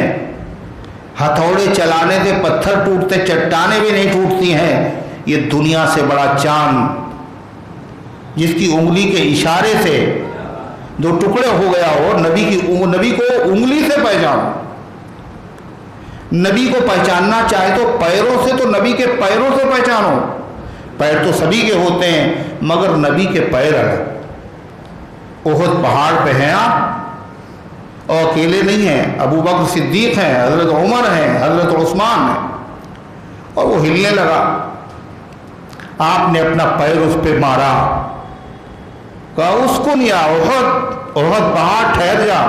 ہتھوڑے چلانے سے پتھر ٹوٹتے، چٹانیں بھی نہیں ٹوٹتی ہیں۔ یہ دنیا سے بڑا چاند جس کی انگلی کے اشارے سے دو ٹکڑے ہو گیا ہو، نبی کو انگلی سے پہچانو۔ نبی کو پہچاننا چاہے تو پیروں سے، تو نبی کے پیروں سے پہچانو۔ پیر تو سبھی کے ہوتے ہیں، مگر نبی کے پیر الگ۔ احد پہاڑ پہ ہیں آپ، اور اکیلے نہیں ہیں، ابو بکر صدیق ہیں، حضرت عمر ہیں، حضرت عثمان ہیں، اور وہ ہلنے لگا۔ آپ نے اپنا پیر اس پہ مارا، کہا اسکن یا احد، احد پہاڑ ٹھہر جا،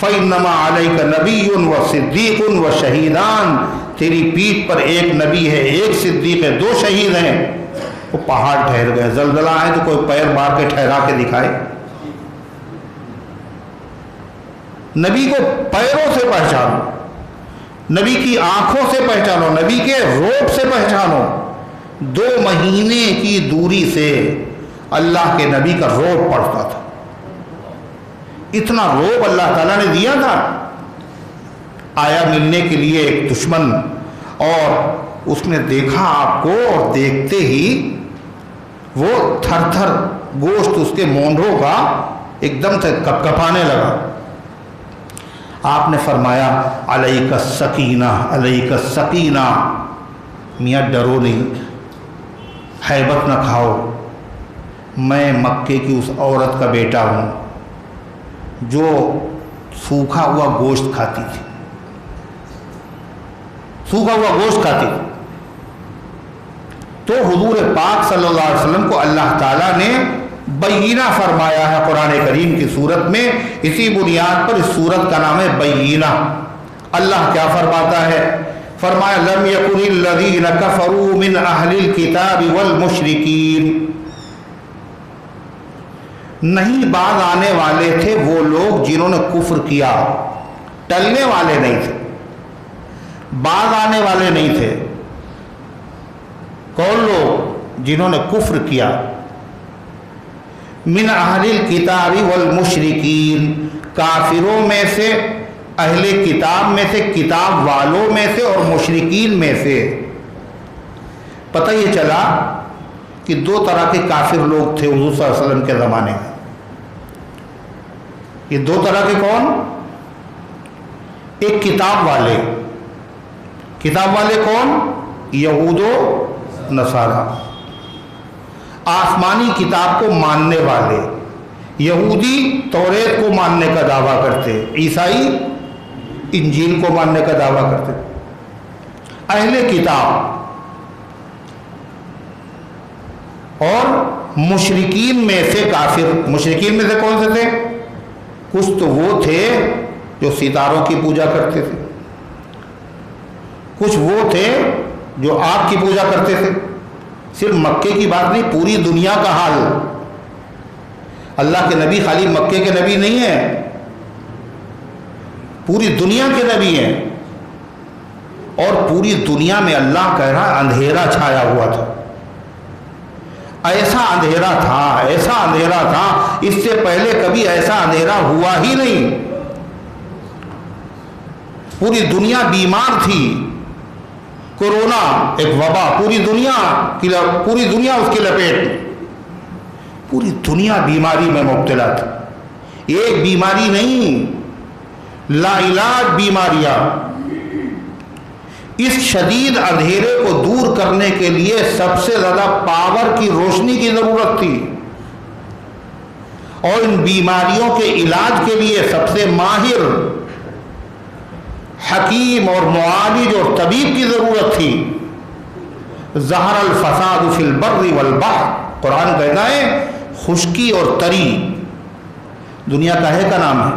فإنما علیک نبی و صدیق و شہیدان، تیری پیٹھ پر ایک نبی ہے، ایک صدیق ہے، دو شہید ہیں۔ وہ پہاڑ ٹھہر گئے۔ زلزلہ آئے تو کوئی پیر مار کے ٹھہرا کے دکھائے۔ نبی کو پیروں سے پہچانو، نبی کی آنکھوں سے پہچانو، نبی کے روب سے پہچانو۔ 2 مہینے کی دوری سے اللہ کے نبی کا روب پڑتا تھا۔ اتنا روب اللہ تعالیٰ نے دیا تھا۔ آیا ملنے کے لیے ایک دشمن، اور اس نے دیکھا آپ کو، اور دیکھتے ہی وہ تھر تھر گوشت اس کے مونڈوں کا ایک دم سے کپ کپانے لگا۔ آپ نے فرمایا علیک السکینہ، علیک السکینہ، میاں ڈرو نہیں، ہیبت نہ کھاؤ، میں مکے کی اس عورت کا بیٹا ہوں جو سوکھا ہوا گوشت کھاتی تھی، سوکھا ہوا گوشت کھاتی تھی۔ تو حضور پاک صلی اللہ علیہ وسلم کو اللہ تعالیٰ نے بینہ فرمایا ہے قرآن کریم کی صورت میں. اسی بنیاد پر اس صورت کا نام ہے بینہ. اللہ کیا فرماتا ہے؟ فرمایا لم یکن الذین کفروا من اہل الکتاب والمشرکین. نہیں بعد آنے والے تھے وہ لوگ جنہوں نے کفر کیا. ٹلنے والے نہیں تھے, بعد آنے والے نہیں تھے. کون لوگ؟ جنہوں نے کفر کیا. من اہل الکتاب والمشرکین, کافروں میں سے, اہل کتاب میں سے, کتاب والوں میں سے اور مشرکین میں سے. پتہ یہ چلا کہ دو طرح کے کافر لوگ تھے حضور صلی اللہ علیہ وسلم کے زمانے میں. یہ دو طرح کے کون؟ ایک کتاب والے. کتاب والے کون؟ یہود و نصارہ, آسمانی کتاب کو ماننے والے. یہودی توریت کو ماننے کا دعویٰ کرتے, عیسائی انجیل کو ماننے کا دعویٰ کرتے. اہل کتاب. اور مشرکین میں سے کافر. مشرکین میں سے کون سے تھے؟ کچھ تو وہ تھے جو ستاروں کی پوجا کرتے تھے, کچھ وہ تھے جو آگ کی پوجا کرتے تھے. صرف مکے کی بات نہیں, پوری دنیا کا حال. اللہ کے نبی خالی مکے کے نبی نہیں ہیں, پوری دنیا کے نبی ہیں. اور پوری دنیا میں اللہ کہہ رہا اندھیرا چھایا ہوا تھا. ایسا اندھیرا تھا, ایسا اندھیرا تھا, اس سے پہلے کبھی ایسا اندھیرا ہوا ہی نہیں. پوری دنیا بیمار تھی. کورونا ایک وبا, پوری دنیا اس کی لپیٹ میں. پوری دنیا بیماری میں مبتلا تھی. ایک بیماری نہیں, لا علاج بیماریاں. اس شدید اندھیرے کو دور کرنے کے لیے سب سے زیادہ پاور کی روشنی کی ضرورت تھی, اور ان بیماریوں کے علاج کے لیے سب سے ماہر حکیم اور معالج اور طبیب کی ضرورت تھی. ظہر الفساد فی البر والبحر, قرآن کہتا ہے خشکی اور تری. دنیا کہے کا نام ہے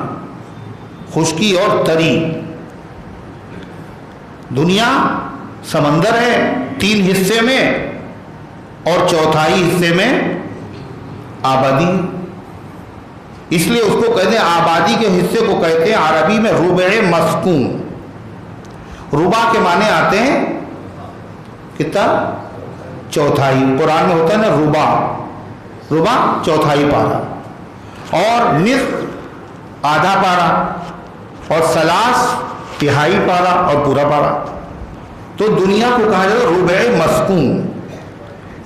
خشکی اور تری. دنیا سمندر ہے 3 حصے میں, اور چوتھائی حصے میں آبادی. اس لیے اس کو کہتے ہیں, آبادی کے حصے کو کہتے ہیں عربی میں ربع مسکون. ربع کے معنی آتے ہیں کتنا؟ چوتھائی. قرآن میں ہوتا ہے نا ربع چوتھائی پارا, اور نصف آدھا پارا, اور ثلاث تہائی پارا, اور پورا پارا. تو دنیا کو کہا جاتا ہے ربع مسکون,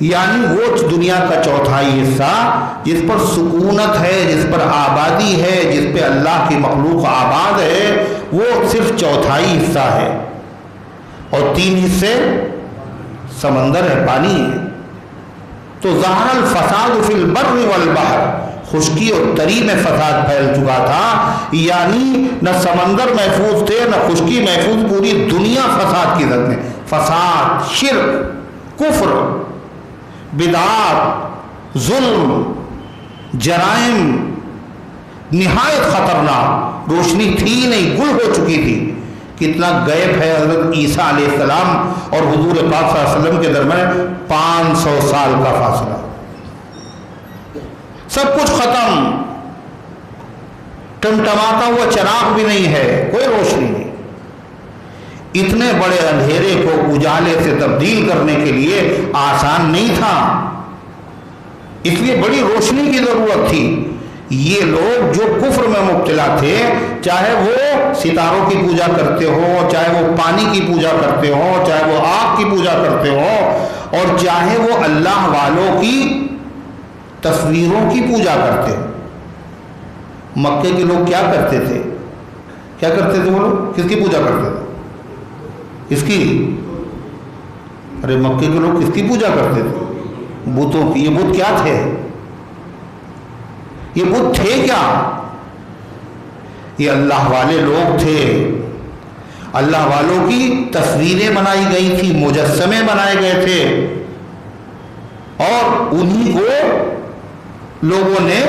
یعنی وہ دنیا کا چوتھائی حصہ جس پر سکونت ہے, جس پر آبادی ہے, جس پہ اللہ کی مخلوق آباد ہے, وہ صرف چوتھائی حصہ ہے. اور 3 حصے سمندر ہے, پانی ہے. تو ظہر الفساد فی البر والبحر, خشکی اور تری میں فساد پھیل چکا تھا. یعنی نہ سمندر محفوظ تھے نہ خشکی محفوظ, پوری دنیا فساد کی زد میں. فساد, شرک, کفر, بدعات, ظلم, جرائم, نہایت خطرناک. روشنی تھی نہیں, گل ہو چکی تھی. کتنا گیپ ہے حضرت عیسیٰ علیہ السلام اور حضور پاک صلی اللہ علیہ وسلم کے درمیان, 500 سال کا فاصلہ. سب کچھ ختم, ٹمٹماتا ہوا چراغ بھی نہیں ہے, کوئی روشنی نہیں. اتنے بڑے اندھیرے کو اجالے سے تبدیل کرنے کے لیے آسان نہیں تھا, اس لیے بڑی روشنی کی ضرورت تھی. یہ لوگ جو کفر میں مبتلا تھے, چاہے وہ ستاروں کی پوجا کرتے ہو, چاہے وہ پانی کی پوجا کرتے ہو, چاہے وہ آگ کی پوجا کرتے ہو, اور چاہے وہ اللہ والوں کی تصویروں کی پوجا کرتے ہو. مکے کے لوگ کیا کرتے تھے؟ کیا کرتے تھے وہ لوگ؟ کس کی پوجا کرتے تھے؟ کس کی؟ ارے مکے کے لوگ کس کی پوجا کرتے تھے؟ بتوں کی. یہ بت کیا تھے؟ یہ بت تھے کیا؟ یہ اللہ والے لوگ تھے. اللہ والوں کی تصویریں بنائی گئی تھی, مجسمے بنائے گئے تھے, اور انہی کو لوگوں نے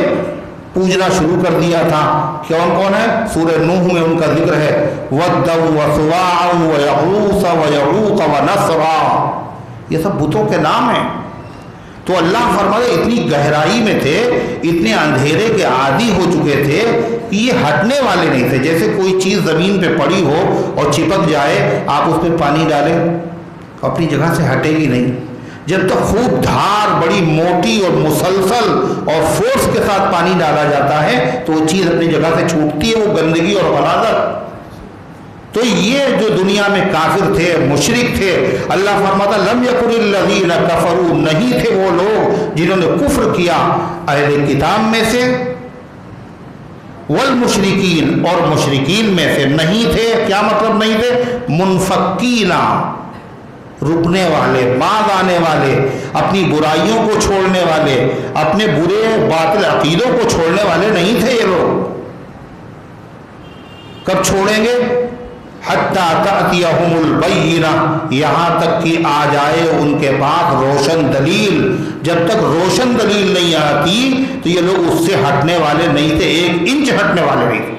پوجنا شروع کر دیا تھا۔ کون کون ہے؟ سورہ نوح میں ان کا ذکر ہے، وَدًّا وَسُوَاعًا وَيَغُوثَ وَيَعُوقَ وَنَسْرًا، یہ سب بتوں کے نام ہیں۔ تو اللہ فرماتا اتنی گہرائی میں تھے، اتنے اندھیرے کے عادی ہو چکے تھے کہ یہ ہٹنے والے نہیں تھے۔ جیسے کوئی چیز زمین پہ پڑی ہو اور چپک جائے، آپ اس پہ پانی ڈالیں اپنی جگہ سے ہٹے گی نہیں، جب تک خوب دھار بڑی موٹی اور مسلسل اور فورس کے ساتھ پانی ڈالا جاتا ہے تو وہ چیز اپنی جگہ سے چھوٹتی ہے، وہ گندگی اور غلاظت۔ تو یہ جو دنیا میں کافر تھے، مشرک تھے، اللہ فرماتا لم یکن الذین کفروا، نہیں تھے وہ لوگ جنہوں نے کفر کیا اہل کتاب میں سے، والمشرکین، اور مشرکین میں سے نہیں تھے۔ کیا مطلب نہیں تھے؟ منفکین، رکنے والے، باز آنے والے، اپنی برائیوں کو چھوڑنے والے، اپنے برے باطل عقیدوں کو چھوڑنے والے نہیں تھے یہ لوگ۔ کب چھوڑیں گے؟ حتیٰ تأتیہم البینہ، یہاں تک کہ آ جائے ان کے پاس روشن دلیل۔ جب تک روشن دلیل نہیں آتی تو یہ لوگ اس سے ہٹنے والے نہیں تھے، 1 انچ ہٹنے والے نہیں تھے۔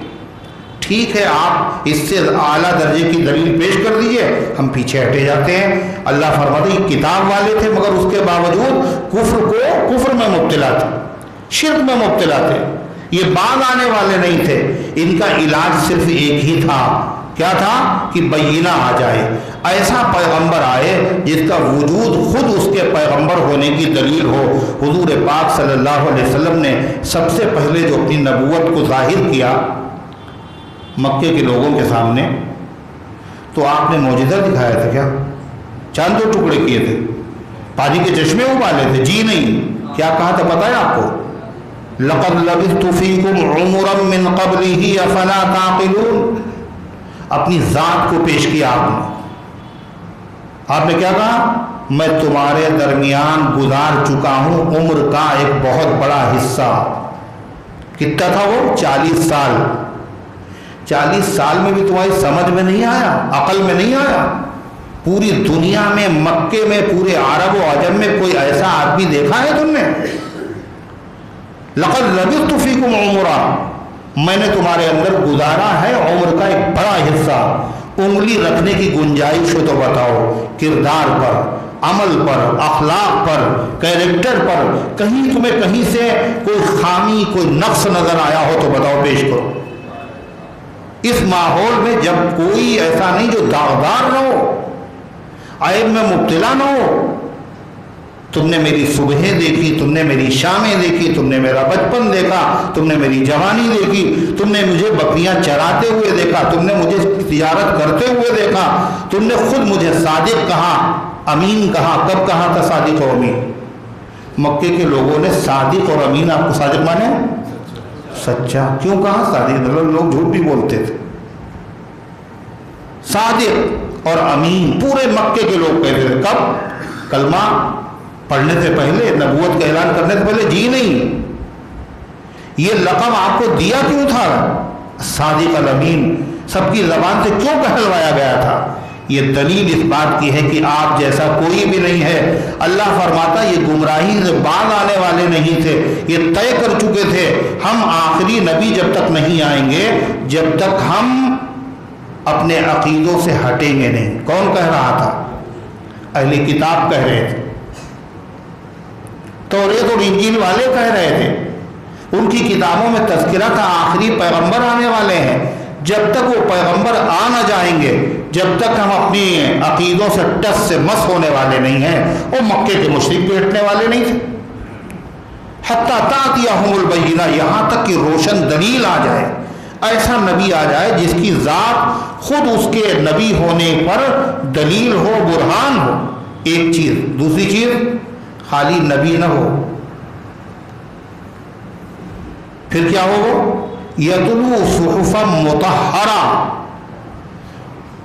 ٹھیک ہے، آپ اس سے اعلیٰ درجے کی دلیل پیش کر دیجئے، ہم پیچھے ہٹے جاتے ہیں۔ اللہ فرماتے یہ کتاب والے تھے مگر اس کے باوجود کفر میں مبتلا تھے، شرک میں مبتلا تھے، یہ باز آنے والے نہیں تھے۔ ان کا علاج صرف ایک ہی تھا، کیا تھا؟ کہ بینہ آ جائے، ایسا پیغمبر آئے جس کا وجود خود اس کے پیغمبر ہونے کی دلیل ہو۔ حضور پاک صلی اللہ علیہ وسلم نے سب سے پہلے جو اپنی نبوت کو ظاہر کیا مکے کے لوگوں کے سامنے، تو آپ نے معجزہ دکھایا تھا کیا؟ چاند 2 ٹکڑے کیے تھے، پانی کے چشمے ابالے تھے؟ جی نہیں۔ کیا کہا تھا پتہ ہے آپ کو؟ لَقَدْ لَبِثْتُ فِيكُمْ عُمُرًا مِّن قَبْلِهِ أَفَلَا تَعْقِلُونَ، اپنی ذات کو پیش کیا آپ نے کیا کہا؟ میں تمہارے درمیان گزار چکا ہوں عمر کا ایک بہت بڑا حصہ۔ کتنا تھا وہ؟ 40 سال۔ 40 سال میں بھی تمہاری سمجھ میں نہیں آیا، عقل میں نہیں آیا؟ پوری دنیا میں، مکے میں، پورے عرب و عجم میں کوئی ایسا آدمی دیکھا ہے تم نے؟ لَقَدْ لَبِثْتُ فِيكُمْ عُمُرًا، میں نے تمہارے اندر گزارا ہے عمر کا ایک بڑا حصہ۔ انگلی رکھنے کی گنجائش ہو تو بتاؤ، کردار پر، عمل پر، اخلاق پر، کیریکٹر پر، کہیں تمہیں کہیں سے کوئی خامی، کوئی نقص نظر آیا ہو تو بتاؤ، پیش کرو۔ اس ماحول میں جب کوئی ایسا نہیں جو داغدار نہ ہو، عیب میں مبتلا نہ ہو۔ تم نے میری صبحیں دیکھی، تم نے میری شامیں دیکھی، تم نے میرا بچپن دیکھا، تم نے میری جوانی دیکھی، تم نے مجھے بکریاں چراتے ہوئے دیکھا، تم نے مجھے تجارت کرتے ہوئے دیکھا، تم نے خود مجھے صادق کہا، امین کہا۔ کب کہا تھا صادق اور امین؟ مکے کے لوگوں نے صادق اور امین، آپ کو صادق مانے؟ سچا۔ کیوں کہا صادق؟ لوگ جھوٹ بھی بولتے تھے۔ صادق اور امین پورے مکے کے لوگ کہتے تھے۔ کب؟ کلمہ پڑھنے سے پہلے، نبوت کا اعلان کرنے سے پہلے جی نہیں۔ یہ لقب آپ کو دیا کیوں تھا؟ صادق الامین سب کی زبان سے کیوں کہلوایا گیا تھا؟ یہ دلیل اس بات کی ہے کہ آپ جیسا کوئی بھی نہیں ہے۔ اللہ فرماتا یہ گمراہی سے باز آنے والے نہیں تھے، یہ طے کر چکے تھے ہم آخری نبی جب تک نہیں آئیں گے جب تک ہم اپنے عقیدوں سے ہٹیں گے نہیں۔ کون کہہ رہا تھا؟ اہل کتاب کہہ رہے تھے، توریت اور انجیل والے کہہ رہے تھے، ان کی کتابوں میں تذکرہ تھا آخری پیغمبر آنے والے ہیں۔ جب تک وہ پیغمبر آ نہ جائیں گے، جب تک ہم اپنی عقیدوں سے ٹس سے مس ہونے والے نہیں ہیں۔ وہ مکے کے مشرک بھی ہٹنے والے نہیں تھے۔ حتیٰ تأتیہم البینہ، یہاں تک کہ روشن دلیل آ جائے، ایسا نبی آ جائے جس کی ذات خود اس کے نبی ہونے پر دلیل ہو، برہان ہو۔ ایک چیز۔ دوسری چیز، خالی نبی نہ ہو، پھر کیا ہوگا؟ یتلو صحفا مطہرہ،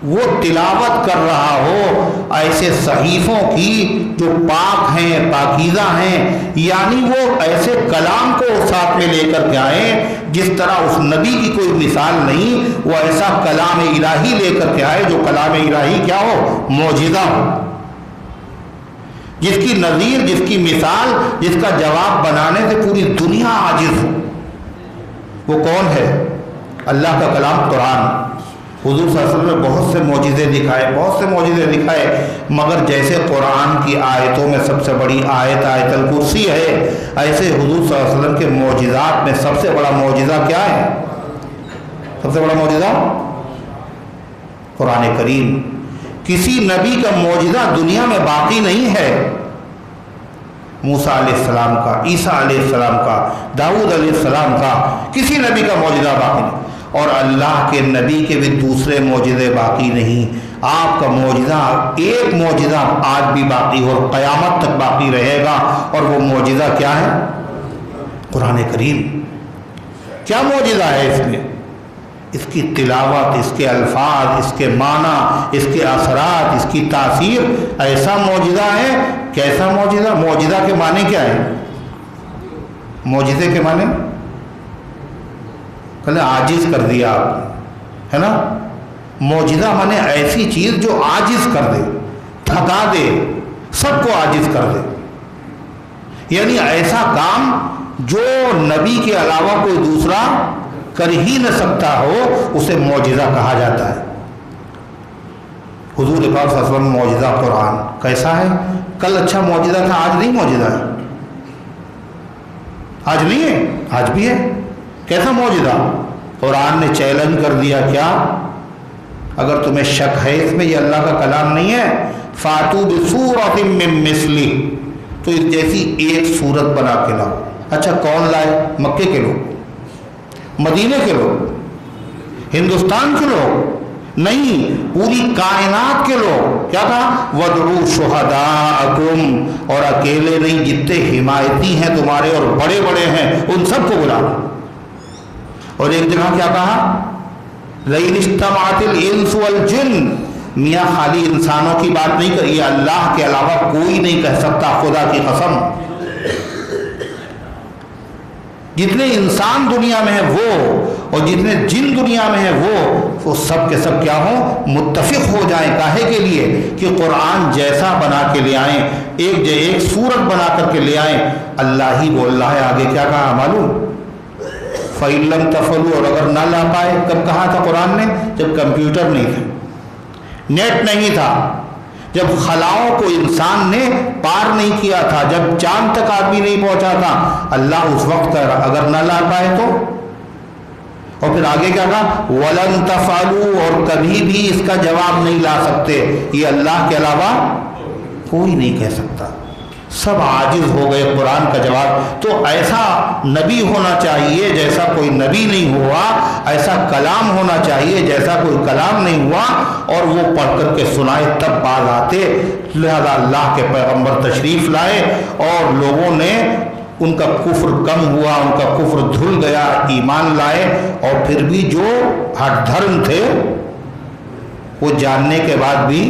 وہ تلاوت کر رہا ہو ایسے صحیفوں کی جو پاک ہیں، پاکیزہ ہیں، یعنی وہ ایسے کلام کو ساتھ میں لے کر کے آئیں جس طرح اس نبی کی کوئی مثال نہیں، وہ ایسا کلام الہی لے کر کے آئے جو کلام الہی کیا ہو؟ معجزہ ہو، جس کی نظیر، جس کی مثال، جس کا جواب بنانے سے پوری دنیا عاجز ہو، وہ کون ہے؟ اللہ کا کلام قرآن۔ حضور صلی اللہ علیہ وسلم نے بہت سے معجزے دکھائے، مگر جیسے قرآن کی آیتوں میں سب سے بڑی آیت آیت الکرسی ہے، ایسے حضور صلی اللہ علیہ وسلم کے معجزات میں سب سے بڑا معجزہ کیا ہے؟ سب سے بڑا معجزہ قرآن کریم۔ کسی نبی کا معجزہ دنیا میں باقی نہیں ہے۔ موسیٰ علیہ السلام کا، عیسیٰ علیہ السلام کا، داؤد علیہ السلام کا، کسی نبی کا معجزہ باقی نہیں، اور اللہ کے نبی کے بھی دوسرے معجزے باقی نہیں۔ آپ کا معجزہ، ایک معجزہ آج بھی باقی اور قیامت تک باقی رہے گا، اور وہ معجزہ کیا ہے؟ قرآن کریم۔ کیا معجزہ ہے اس میں؟ اس کی تلاوت، اس کے الفاظ، اس کے معنی، اس کے اثرات، اس کی تاثیر ایسا معجزہ ہے۔ کیسا معجزہ؟ معجزہ کے معنی کیا ہے؟ معجزے کے معنی کہنے عاجز کر دیا آپ نے، ہے نا؟ معجزہ مانے ایسی چیز جو عاجز کر دے، تھکا دے، سب کو عاجز کر دے، یعنی ایسا کام جو نبی کے علاوہ کوئی دوسرا کر ہی نہ سکتا ہو، اسے معجزہ کہا جاتا ہے۔ حضور پاک صلی اللہ علیہ وسلم معجزہ قرآن کیسا ہے؟ کل اچھا معجزہ تھا، آج نہیں معجزہ ہے، آج نہیں ہے، آج بھی ہے۔ کیسا معجزہ؟ قرآن نے چیلنج کر دیا، کیا اگر تمہیں شک ہے اس میں یہ اللہ کا کلام نہیں ہے، فاتو بسورۃ من مثلہ، تو اس جیسی ایک سورت بنا کے لاؤ۔ اچھا کون لائے؟ مکے کے لوگ، مدینے کے لوگ، ہندوستان کے لوگ نہیں، پوری کائنات کے لوگ۔ کیا کہا؟ وَادْعُوا شُهَدَاءَكُمْ، اور اکیلے نہیں، جتنے حمایتی ہیں تمہارے اور بڑے بڑے ہیں ان سب کو بلاؤ۔ اور ایک جگہ کیا کہا؟ لَئِنِ اجْتَمَعَتِ الْإِنسُ وَالْجِنُّ، میاں خالی انسانوں کی بات نہیں کری، اللہ کے علاوہ کوئی نہیں کہہ سکتا، خدا کی قسم۔ جتنے انسان دنیا میں ہیں وہ، اور جتنے جن دنیا میں ہیں وہ سب کے سب کیا ہوں؟ متفق ہو جائیں۔ کاہے کے لیے؟ کہ قرآن جیسا بنا کے لے آئیں، ایک سورت بنا کر کے لے آئیں۔ اللہ ہی بول رہا ہے، آگے کیا کہا معلوم؟ فَإِن لَمْ تَفْعَلُوا، اور اگر نہ لا پائے، کب کہا تھا قرآن نے؟ جب کمپیوٹر نہیں تھا، نیٹ نہیں تھا، جب خلاؤں کو انسان نے پار نہیں کیا تھا، جب چاند تک آدمی نہیں پہنچا تھا، اللہ اس وقت کہہ رہا اگر نہ لا پائے تو۔ اور پھر آگے کیا کہا؟ وَلَن تَفْعَلُوا، اور کبھی بھی اس کا جواب نہیں لا سکتے، یہ اللہ کے علاوہ کوئی نہیں کہہ سکتا، سب عاجز ہو گئے قرآن کا جواب۔ تو ایسا نبی ہونا چاہیے جیسا کوئی نبی نہیں ہوا، ایسا کلام ہونا چاہیے جیسا کوئی کلام نہیں ہوا، اور وہ پڑھ کر کے سنائے تب باز آتے۔ لہذا اللہ کے پیغمبر تشریف لائے اور لوگوں نے، ان کا کفر کم ہوا، ان کا کفر دھل گیا، ایمان لائے، اور پھر بھی جو ہٹ دھرم تھے وہ جاننے کے بعد بھی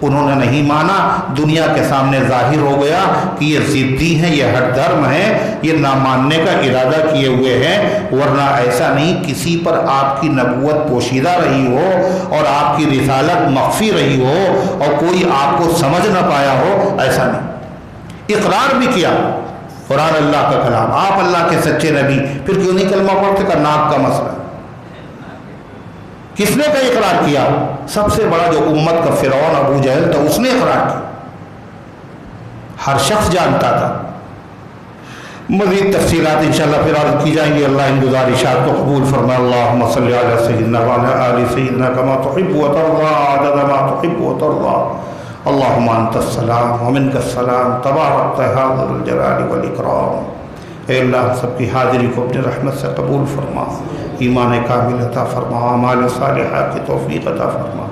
انہوں نے نہیں مانا۔ دنیا کے سامنے ظاہر ہو گیا کہ یہ ضدی ہیں، یہ ہٹ دھرم ہیں، یہ نہ ماننے کا ارادہ کیے ہوئے ہیں، ورنہ ایسا نہیں کسی پر آپ کی نبوت پوشیدہ رہی ہو اور آپ کی رسالت مخفی رہی ہو اور کوئی آپ کو سمجھ نہ پایا ہو، ایسا نہیں۔ اقرار بھی کیا، قرآن اللہ کا کلام، آپ اللہ کے سچے نبی، پھر کیوں نہیں کلمہ پڑھتے؟ کا ناک کا مسئلہ کس نے کا اقرار کیا؟ سب سے بڑا جو امت کا فرعون ابو جہل تھا، اس نے اقرار کیا، ہر شخص جانتا تھا۔ مزید تفصیلات انشاءاللہ پھر عرض کی جائیں گی۔ اللہ ان گزارشات کو قبول فرمائے۔ اللہم صلی علی سیدنا وعلی آل سیدنا کما تحب و ترضى عدد ما تحب و ترضى اللہم انت السلام ومنک السلام تبارکت یا ذا الجلال والاکرام۔ اے اللہ سب کی حاضری کو اپنے رحمت سے قبول فرما، ایمان کامل عطا فرما، اعمال صالحہ کی توفیق عطا فرما،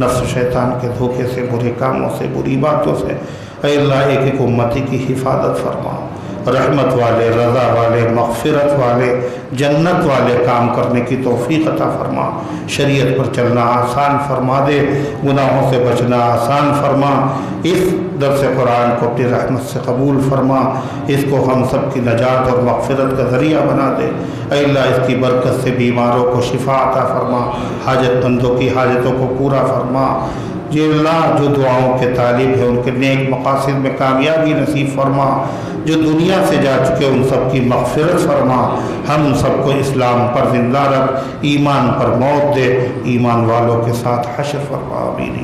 نفس شیطان کے دھوکے سے، برے کاموں سے، بری باتوں سے اے اللہ ایک ایک امتی کی حفاظت فرما، رحمت والے، رضا والے، مغفرت والے، جنت والے کام کرنے کی توفیق عطا فرما، شریعت پر چلنا آسان فرما دے، گناہوں سے بچنا آسان فرما، اس درس قرآن کو اپنی رحمت سے قبول فرما، اس کو ہم سب کی نجات اور مغفرت کا ذریعہ بنا دے۔ اے اللہ اس کی برکت سے بیماروں کو شفا عطا فرما، حاجت مندوں کی حاجتوں کو پورا فرما، جی اللہ جو دعاؤں کے طالب ہیں ان کے نیک مقاصد میں کامیابی نصیب فرما، جو دنیا سے جا چکے ان سب کی مغفرت فرما، ہم سب کو اسلام پر زندہ رکھ، ایمان پر موت دے، ایمان والوں کے ساتھ حشر فرما، آمین۔